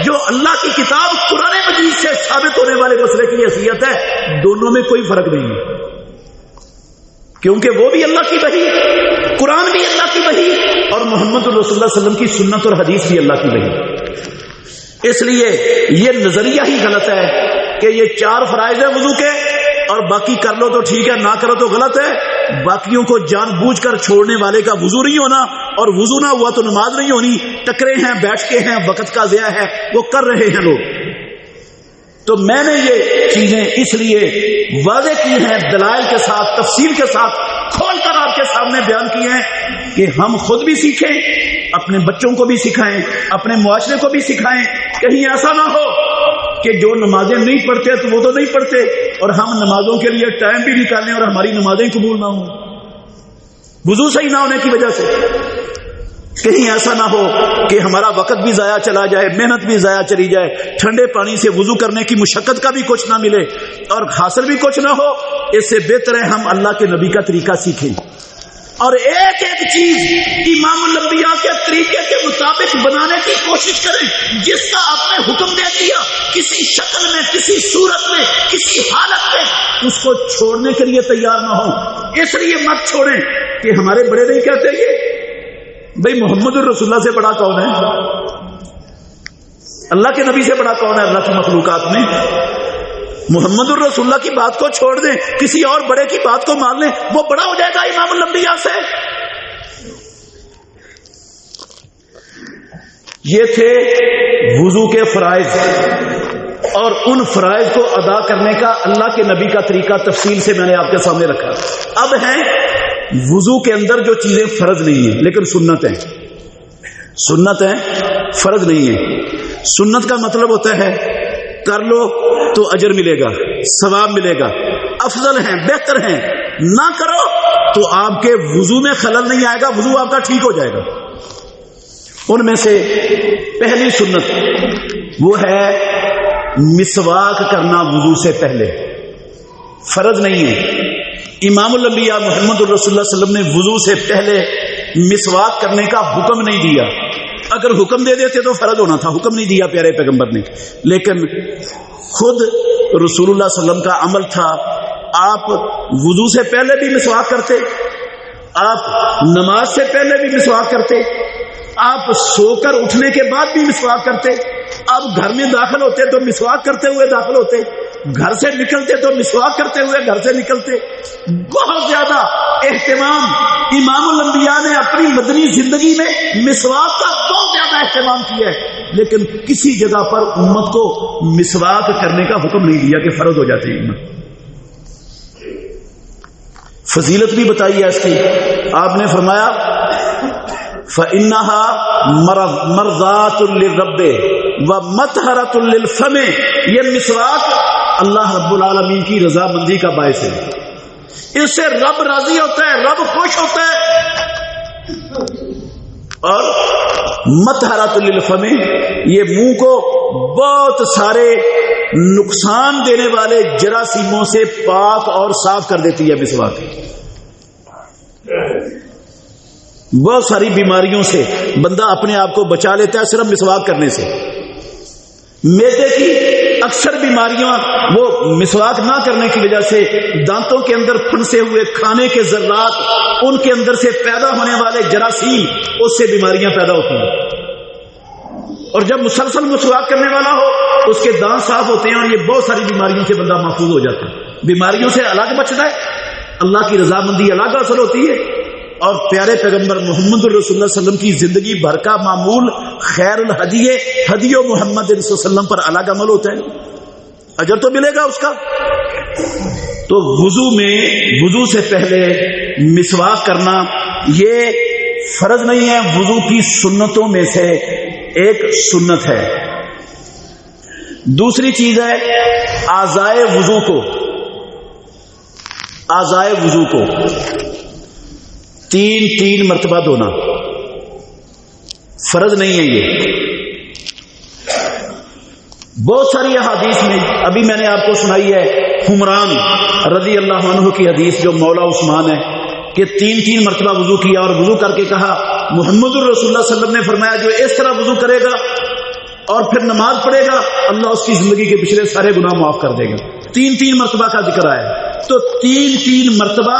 Speaker 1: جو اللہ کی کتاب قرآن مجید سے ثابت ہونے والے مسئلے کی حیثیت ہے. دونوں میں کوئی فرق نہیں ہے، کیونکہ وہ بھی اللہ کی وحی، قرآن بھی اللہ کی وحی، اور محمد رسول اللہ صلی اللہ علیہ وسلم کی سنت اور حدیث بھی اللہ کی وحی. اس لیے یہ نظریہ ہی غلط ہے کہ یہ 4 فرائض ہیں وضو کے اور باقی کر لو تو ٹھیک ہے، نہ کرو تو غلط ہے. باقیوں کو جان بوجھ کر چھوڑنے والے کا وضو نہیں ہونا، اور وضو نہ ہوا تو نماز نہیں ہونی. ٹکرے ہیں، بیٹھ کے ہیں، وقت کا ضیاع ہے، وہ کر رہے ہیں لوگ. تو میں نے یہ چیزیں اس لیے واضح کی ہیں، دلائل کے ساتھ، تفصیل کے ساتھ کھول کر آپ کے سامنے بیان کی ہیں کہ ہم خود بھی سیکھیں، اپنے بچوں کو بھی سکھائیں، اپنے معاشرے کو بھی سکھائیں. کہیں ایسا نہ ہو کہ جو نمازیں نہیں پڑھتے تو وہ تو نہیں پڑھتے، اور ہم نمازوں کے لیے ٹائم بھی نکالیں اور ہماری نمازیں قبول نہ ہوں وضو صحیح نہ ہونے کی وجہ سے. کہیں ایسا نہ ہو کہ ہمارا وقت بھی ضائع چلا جائے، محنت بھی ضائع چلی جائے، ٹھنڈے پانی سے وضو کرنے کی مشقت کا بھی کچھ نہ ملے اور حاصل بھی کچھ نہ ہو. اس سے بہتر ہے ہم اللہ کے نبی کا طریقہ سیکھیں اور ایک ایک چیز امام الانبیاء کے طریقے کے مطابق بنانے کی کوشش کریں. جس کا آپ نے حکم دے دیا کسی شکل میں، کسی صورت میں، کسی حالت میں، اس کو چھوڑنے کے لیے تیار نہ ہو. اس لیے مت چھوڑیں کہ ہمارے بڑے نہیں کہتے یہ بھئی محمد الرسول اللہ سے بڑا کون ہے؟ اللہ کے نبی سے بڑا کون ہے اللہ کی مخلوقات میں؟ محمد الرسول اللہ کی بات کو چھوڑ دیں، کسی اور بڑے کی بات کو مان لیں، وہ بڑا ہو جائے گا امام الانبیاء سے. یہ تھے وضو کے فرائض، اور ان فرائض کو ادا کرنے کا اللہ کے نبی کا طریقہ تفصیل سے میں نے آپ کے سامنے رکھا. اب ہیں وضو کے اندر جو چیزیں فرض نہیں ہیں لیکن سنت ہیں. سنت ہیں، فرض نہیں ہیں. سنت کا مطلب ہوتا ہے کر لو تو اجر ملے گا، ثواب ملے گا، افضل ہیں، بہتر ہیں. نہ کرو تو آپ کے وضو میں خلل نہیں آئے گا، وضو آپ کا ٹھیک ہو جائے گا. ان میں سے پہلی سنت وہ ہے مسواک کرنا وضو سے پہلے. فرض نہیں ہے. امام الانبیاء محمد الرسول اللہ صلی اللہ علیہ وسلم نے وضو سے پہلے مسواک کرنے کا حکم نہیں دیا. اگر حکم دے دیتے تو فرض ہونا تھا، حکم نہیں دیا پیارے پیغمبر نے. لیکن خود رسول اللہ صلی اللہ علیہ وسلم کا عمل تھا، آپ وضو سے پہلے بھی مسواک کرتے، آپ نماز سے پہلے بھی مسواک کرتے، آپ سو کر اٹھنے کے بعد بھی مسواک کرتے، آپ گھر میں داخل ہوتے تو مسواک کرتے ہوئے داخل ہوتے، گھر سے نکلتے تو مسواک کرتے ہوئے گھر سے نکلتے. بہت زیادہ اہتمام امام الانبیاء نے اپنی مدنی زندگی میں مسواک کا بہت زیادہ اہتمام کیا ہے. لیکن کسی جگہ پر امت کو مسواک کرنے کا حکم نہیں دیا کہ فرض ہو جاتے ہیں. فضیلت بھی بتائی ہے اس کی. آپ نے فرمایا فَإِنَّهَا مَرْضَاتٌ لِلرَّبِّ وَمَطْهَرَةٌ لِلْفَمِ. یہ مسواک اللہ رب العالمین کی رضا مندی کا باعث ہے. اس سے رب راضی ہوتا ہے، رب خوش ہوتا ہے. اور مطہرۃ للفم، یہ منہ کو بہت سارے نقصان دینے والے جراثیموں سے پاک اور صاف کر دیتی ہے مسواک. بہت ساری بیماریوں سے بندہ اپنے آپ کو بچا لیتا ہے صرف مسواک کرنے سے. معدے کی اکثر بیماریاں وہ مسواک نہ کرنے کی وجہ سے دانتوں کے اندر پھنسے ہوئے کھانے کے ذرات، ان کے اندر سے پیدا ہونے والے جراثیم، اس سے بیماریاں پیدا ہوتی ہیں. اور جب مسلسل مسواک کرنے والا ہو اس کے دانت صاف ہوتے ہیں اور یہ بہت ساری بیماریوں سے بندہ محفوظ ہو جاتا ہے. بیماریوں سے الگ بچتا ہے، اللہ کی رضامندی الگ حاصل ہوتی ہے، اور پیارے پیغمبر محمد رسول اللہ صلی اللہ علیہ وسلم کی زندگی بھر کا معمول خیر الہدی ہدی و محمد صلی اللہ علیہ وسلم پر الگ عمل ہوتا ہے، اجر تو ملے گا اس کا. تو وضو سے پہلے مسواک کرنا یہ فرض نہیں ہے، وضو کی سنتوں میں سے ایک سنت ہے. دوسری چیز ہے اعضائے وضو کو تین مرتبہ دھونا فرض نہیں ہے. یہ بہت ساری احادیث میں، ابھی میں نے آپ کو سنائی ہے حمران رضی اللہ عنہ کی حدیث جو مولا عثمان ہے کہ تین مرتبہ وضو کیا اور وضو کر کے کہا محمد الرسول اللہ صلی اللہ علیہ وسلم نے فرمایا جو اس طرح وضو کرے گا اور پھر نماز پڑھے گا اللہ اس کی زندگی کے پچھلے سارے گناہ معاف کر دے گا. تین مرتبہ کا ذکر آیا. تو تین مرتبہ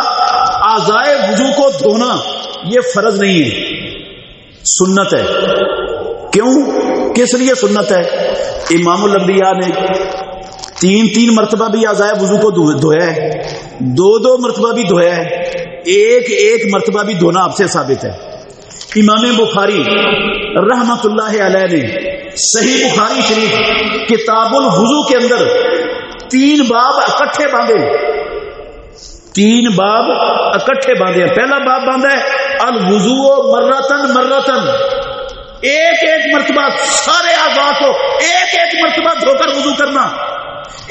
Speaker 1: اعضائے وضو کو دھونا یہ فرض نہیں ہے، سنت ہے. کیوں؟ کس لیے سنت ہے؟ امام الانبیاء نے تین مرتبہ بھی اعضائے وضو کو دھویا ہے، دو مرتبہ بھی دھویا ہے، ایک مرتبہ بھی دھونا آپ سے ثابت ہے. امام بخاری رحمت اللہ علیہ نے صحیح بخاری شریف کتاب الوضو کے اندر 3 باب اکٹھے باندھے. 3 باب اکٹھے باندھے. پہلا باب باندھا ہے الوضو مرتن، ایک مرتبہ سارے اعضاء کو ایک مرتبہ دھو کر وضو کرنا.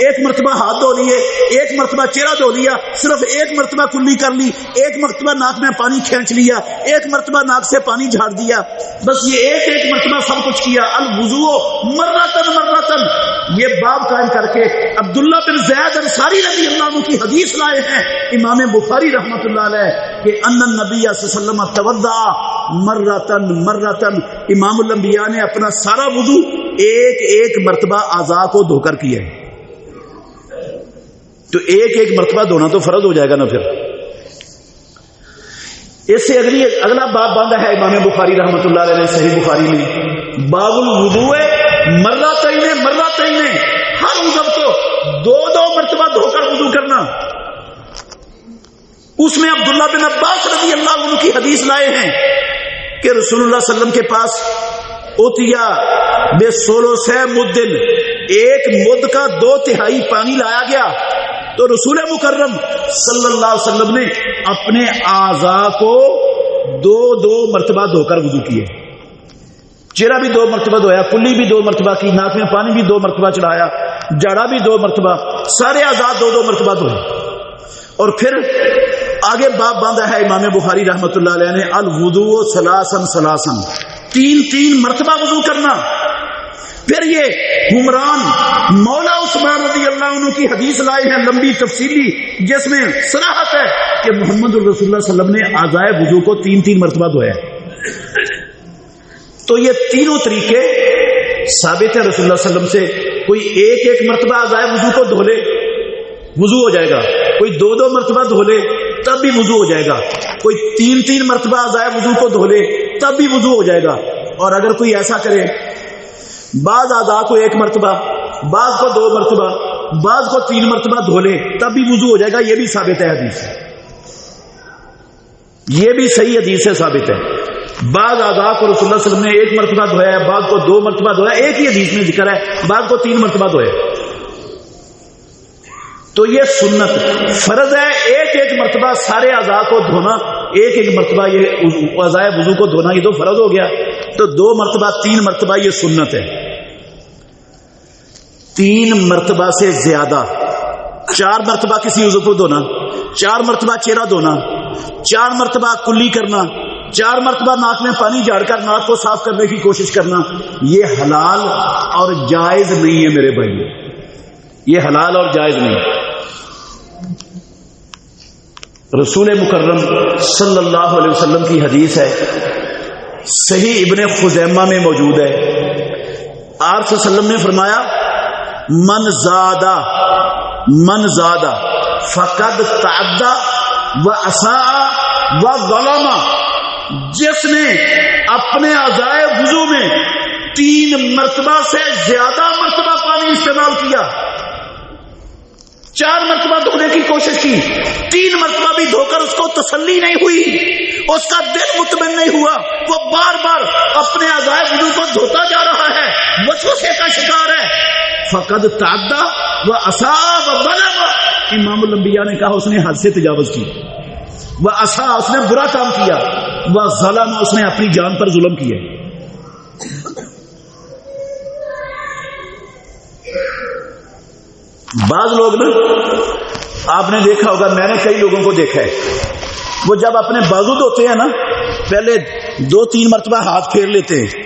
Speaker 1: ایک مرتبہ ہاتھ دھو لیے، ایک مرتبہ چہرہ دھو لیا، صرف ایک مرتبہ کلی کر لی، ایک مرتبہ ناک میں پانی کھینچ لیا، ایک مرتبہ ناک سے پانی جھاڑ دیا، بس یہ ایک مرتبہ سب کچھ کیا. الوضو مرتن یہ باب قائم کر کے عبداللہ بن زید انصاری رضی اللہ عنہ کی حدیث لائے ہیں امام بخاری رحمۃ اللہ علیہ کہ ان النبی صلی اللہ علیہ وسلم توضأ مرتن. امام الانبیاء نے اپنا سارا وضو ایک مرتبہ اعضاء کو دھو کر کیا ہے. تو ایک مرتبہ دھونا تو فرض ہو جائے گا نا. پھر اس سے اگلا باب باندھا ہے امام بخاری رحمۃ اللہ علیہ نے صحیح بخاری میں باب الوضوء مرتين ہر عضو کو دو مرتبہ دھو کر وضو کرنا. اس میں عبداللہ بن عباس رضی اللہ عنہ کی حدیث لائے ہیں کہ رسول اللہ صلی اللہ علیہ وسلم کے پاس اوتیا بے سولو سے مدن، ایک مد کا 2/3 پانی لایا گیا. تو رسول مکرم صلی اللہ علیہ وسلم نے اپنے اعضاء کو 2 مرتبہ دھو کر وضو کیے. چہرہ بھی 2 مرتبہ دھویا، کلی بھی 2 مرتبہ کی، ناک میں پانی بھی 2 مرتبہ چڑھایا، جاڑا بھی 2 مرتبہ، سارے اعضاء 2 مرتبہ دھوئے. اور پھر آگے باب باندھا ہے امام بخاری رحمۃ اللہ علیہ نے الوضوء ثلاثن، 3 مرتبہ وضو کرنا. پھر یہ حمران مولا عثمان رضی اللہ عنہ کی حدیث لائے ہیں لمبی تفصیلی، جس میں صراحت ہے کہ محمد رسول اللہ صلی اللہ علیہ وسلم نے اعضائے وضو کو 3 مرتبہ دھویا. تو یہ تینوں طریقے ثابت ہے رسول اللہ صلی اللہ علیہ وسلم سے. کوئی ایک مرتبہ اعضائے وضو کو دھو لے وضو ہو جائے گا، کوئی 2 مرتبہ دھو لے تب بھی وضو ہو جائے گا، کوئی 3 مرتبہ اعضائے وضو کو دھو لے تب بھی وضو ہو جائے گا. اور اگر کوئی ایسا کرے بعض اعضاء کو 1 مرتبہ، بعض کو 2 مرتبہ، بعض کو 3 مرتبہ دھو لے تب بھی وضو ہو جائے گا. یہ بھی ثابت ہے حدیث، یہ بھی صحیح حدیث سے ثابت ہے. بعض اعضاء کو رسول اللہ صلی اللہ علیہ وسلم نے 1 مرتبہ دھویا ہے، بعض کو 2 مرتبہ دھویا، ایک ہی حدیث میں ذکر ہے، بعض کو 3 مرتبہ دھویا. تو یہ سنت فرض ہے ایک مرتبہ سارے اعضاء کو دھونا، ایک مرتبہ یہ اعضائے وضو کو دھونا، یہ تو فرض ہو گیا. تو 2 مرتبہ 3 مرتبہ یہ سنت ہے. 3 مرتبہ سے زیادہ 4 مرتبہ کسی عضو کو دھونا، 4 مرتبہ چہرہ دھونا، 4 مرتبہ کلی کرنا، 4 مرتبہ ناک میں پانی جھاڑ کر ناک کو صاف کرنے کی کوشش کرنا، یہ حلال اور جائز نہیں ہے میرے بھائی، یہ حلال اور جائز نہیں. رسول مکرم صلی اللہ علیہ وسلم کی حدیث ہے، صحیح ابن خزیمہ میں موجود ہے. آپ صلی اللہ علیہ وسلم نے فرمایا من زادہ فقد تعدی و اساء و ظلم. جس نے اپنے اعضائے وضو میں 3 مرتبہ سے زیادہ مرتبہ پانی استعمال کیا، 4 مرتبہ دھونے کی کوشش کی، 3 مرتبہ بھی دھو کر اس کو تسلی نہیں ہوئی، اس کا دل مطمئن نہیں ہوا، وہ بار بار اپنے اعضائے وضو کو دھوتا جا رہا ہے، وسوسے کا شکار ہے. فقد تعدی و اساء و ظلم. امام الانبیاء نے کہا اس نے حد سے تجاوز کی، وہ اساء اس نے برا کام کیا، وہ ظلم اس نے اپنی جان پر ظلم کیا. بعض لوگ نا، آپ نے دیکھا ہوگا، میں نے کئی لوگوں کو دیکھا ہے، وہ جب اپنے بازو دھوتے ہیں نا، پہلے 2-3 مرتبہ ہاتھ پھیر لیتے ہیں.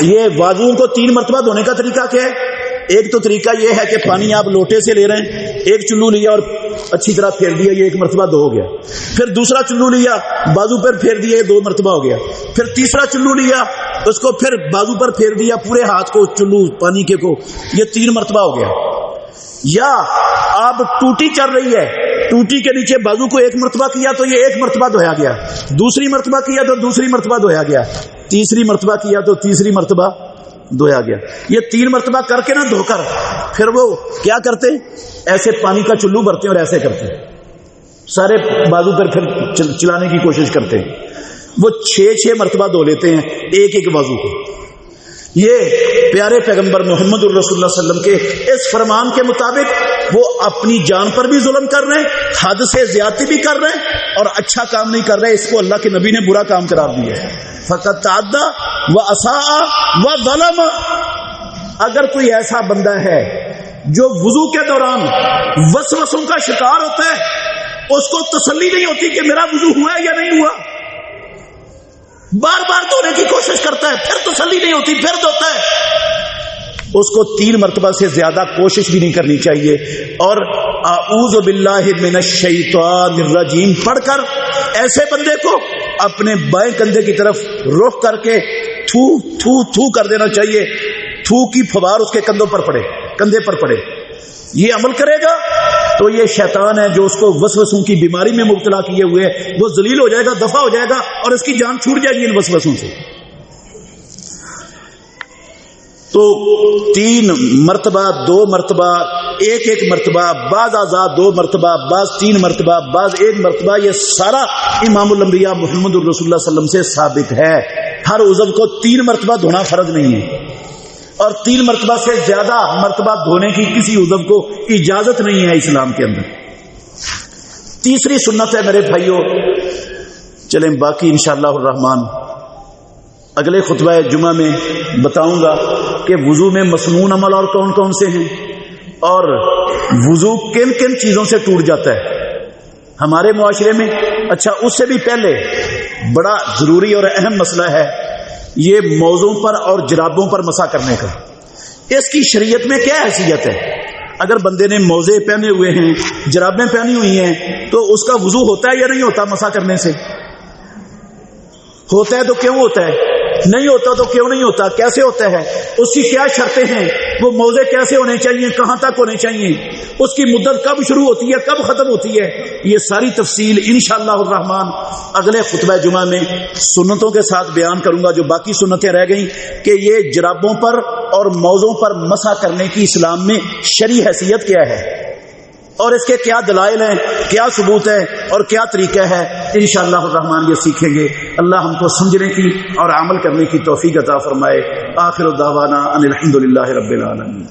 Speaker 1: یہ بازو کو 3 مرتبہ دھونے کا طریقہ کیا ہے؟ ایک تو طریقہ یہ ہے کہ پانی آپ لوٹے سے لے رہے ہیں، ایک چلو لیا اور اچھی طرح پھیر دیا، یہ 1 مرتبہ دھو ہو گیا. پھر دوسرا چلو لیا، بازو پر پھیر دیا، 2 مرتبہ ہو گیا. پھر تیسرا چلو لیا، اس کو پھر بازو پر پھیر دیا، پورے ہاتھ کو چلو پانی کے کو، یہ 3 مرتبہ ہو گیا. یا آپ ٹوٹی چل رہی ہے، ٹوٹی کے نیچے بازو کو 1 مرتبہ کیا تو یہ 1 مرتبہ دھویا گیا، دوسری مرتبہ کیا تو دوسری مرتبہ دھویا گیا، تیسری مرتبہ کیا تو تیسری مرتبہ دھویا گیا. یہ 3 مرتبہ کر کے نہ دھو کر پھر وہ کیا کرتے، ایسے پانی کا چلو بھرتے اور ایسے کرتے، سارے بازو پر پھر چلانے کی کوشش کرتے ہیں. وہ 6 مرتبہ دھو لیتے ہیں ایک بازو کو. یہ پیارے پیغمبر محمد الرسول اللہ صلی اللہ علیہ وسلم کے اس فرمان کے مطابق وہ اپنی جان پر بھی ظلم کر رہے ہیں، حد سے زیادتی بھی کر رہے ہیں، اور اچھا کام نہیں کر رہے. اس کو اللہ کے نبی نے برا کام قرار دیا ہے. فقط تعدی و اساء و ظلم. اگر کوئی ایسا بندہ ہے جو وضو کے دوران وسوسوں کا شکار ہوتا ہے، اس کو تسلی نہیں ہوتی کہ میرا وضو ہوا ہے یا نہیں ہوا، بار بار دھونے کی کوشش کرتا ہے، پھر تسلی نہیں ہوتی، پھر دھوتا ہے، اس کو 3 مرتبہ سے زیادہ کوشش بھی نہیں کرنی چاہیے. اور اعوذ باللہ من الشیطان الرجیم پڑھ کر ایسے بندے کو اپنے بائیں کندھے کی طرف رخ کر کے تھو تھو تھو کر دینا چاہیے. تھو کی فوار اس کے کندھوں پر پڑے، کندھے پر پڑے. یہ عمل کرے گا تو یہ شیطان ہے جو اس کو وسوسوں کی بیماری میں مبتلا کیے ہوئے ہے، وہ ذلیل ہو جائے گا، دفع ہو جائے گا، اور اس کی جان چھوٹ جائے گی ان وسوسوں سے. تو 3 مرتبہ، 2 مرتبہ، ایک مرتبہ، بعض آزاد 2 مرتبہ، بعض 3 مرتبہ، بعض 1 مرتبہ، یہ سارا امام الانبیاء محمد الرسول اللہ صلی اللہ علیہ وسلم سے ثابت ہے. ہر عضو کو 3 مرتبہ دھونا فرض نہیں ہے، اور 3 مرتبہ سے زیادہ مرتبہ دھونے کی کسی عضو کو اجازت نہیں ہے اسلام کے اندر. تیسری سنت ہے میرے بھائیوں، چلیں باقی انشاءاللہ الرحمن اگلے خطبہ جمعہ میں بتاؤں گا کہ وضو میں مسنون عمل اور کون کون سے ہیں، اور وضو کن کن چیزوں سے ٹوٹ جاتا ہے ہمارے معاشرے میں. اچھا، اس سے بھی پہلے بڑا ضروری اور اہم مسئلہ ہے یہ موزوں پر اور جرابوں پر مسح کرنے کا. اس کی شریعت میں کیا حیثیت ہے؟ اگر بندے نے موزے پہنے ہوئے ہیں، جرابیں پہنی ہوئی ہیں، تو اس کا وضو ہوتا ہے یا نہیں ہوتا؟ مسح کرنے سے ہوتا ہے. تو کیوں ہوتا ہے؟ نہیں ہوتا تو کیوں نہیں ہوتا؟ کیسے ہوتا ہے؟ اس کی کیا شرطیں ہیں؟ وہ موزے کیسے ہونے چاہیے؟ کہاں تک ہونے چاہیے؟ اس کی مدت کب شروع ہوتی ہے، کب ختم ہوتی ہے؟ یہ ساری تفصیل انشاءاللہ الرحمن اگلے خطبہ جمعہ میں سنتوں کے ساتھ بیان کروں گا. جو باقی سنتیں رہ گئیں کہ یہ جرابوں پر اور موزوں پر مسح کرنے کی اسلام میں شرعی حیثیت کیا ہے، اور اس کے کیا دلائل ہیں، کیا ثبوت ہے، اور کیا طریقہ ہے، انشاءاللہ الرحمن یہ سیکھیں گے. اللہ ہم کو سمجھنے کی اور عمل کرنے کی توفیق عطا فرمائے. آخر دعوانا ان الحمدللہ رب العالمین.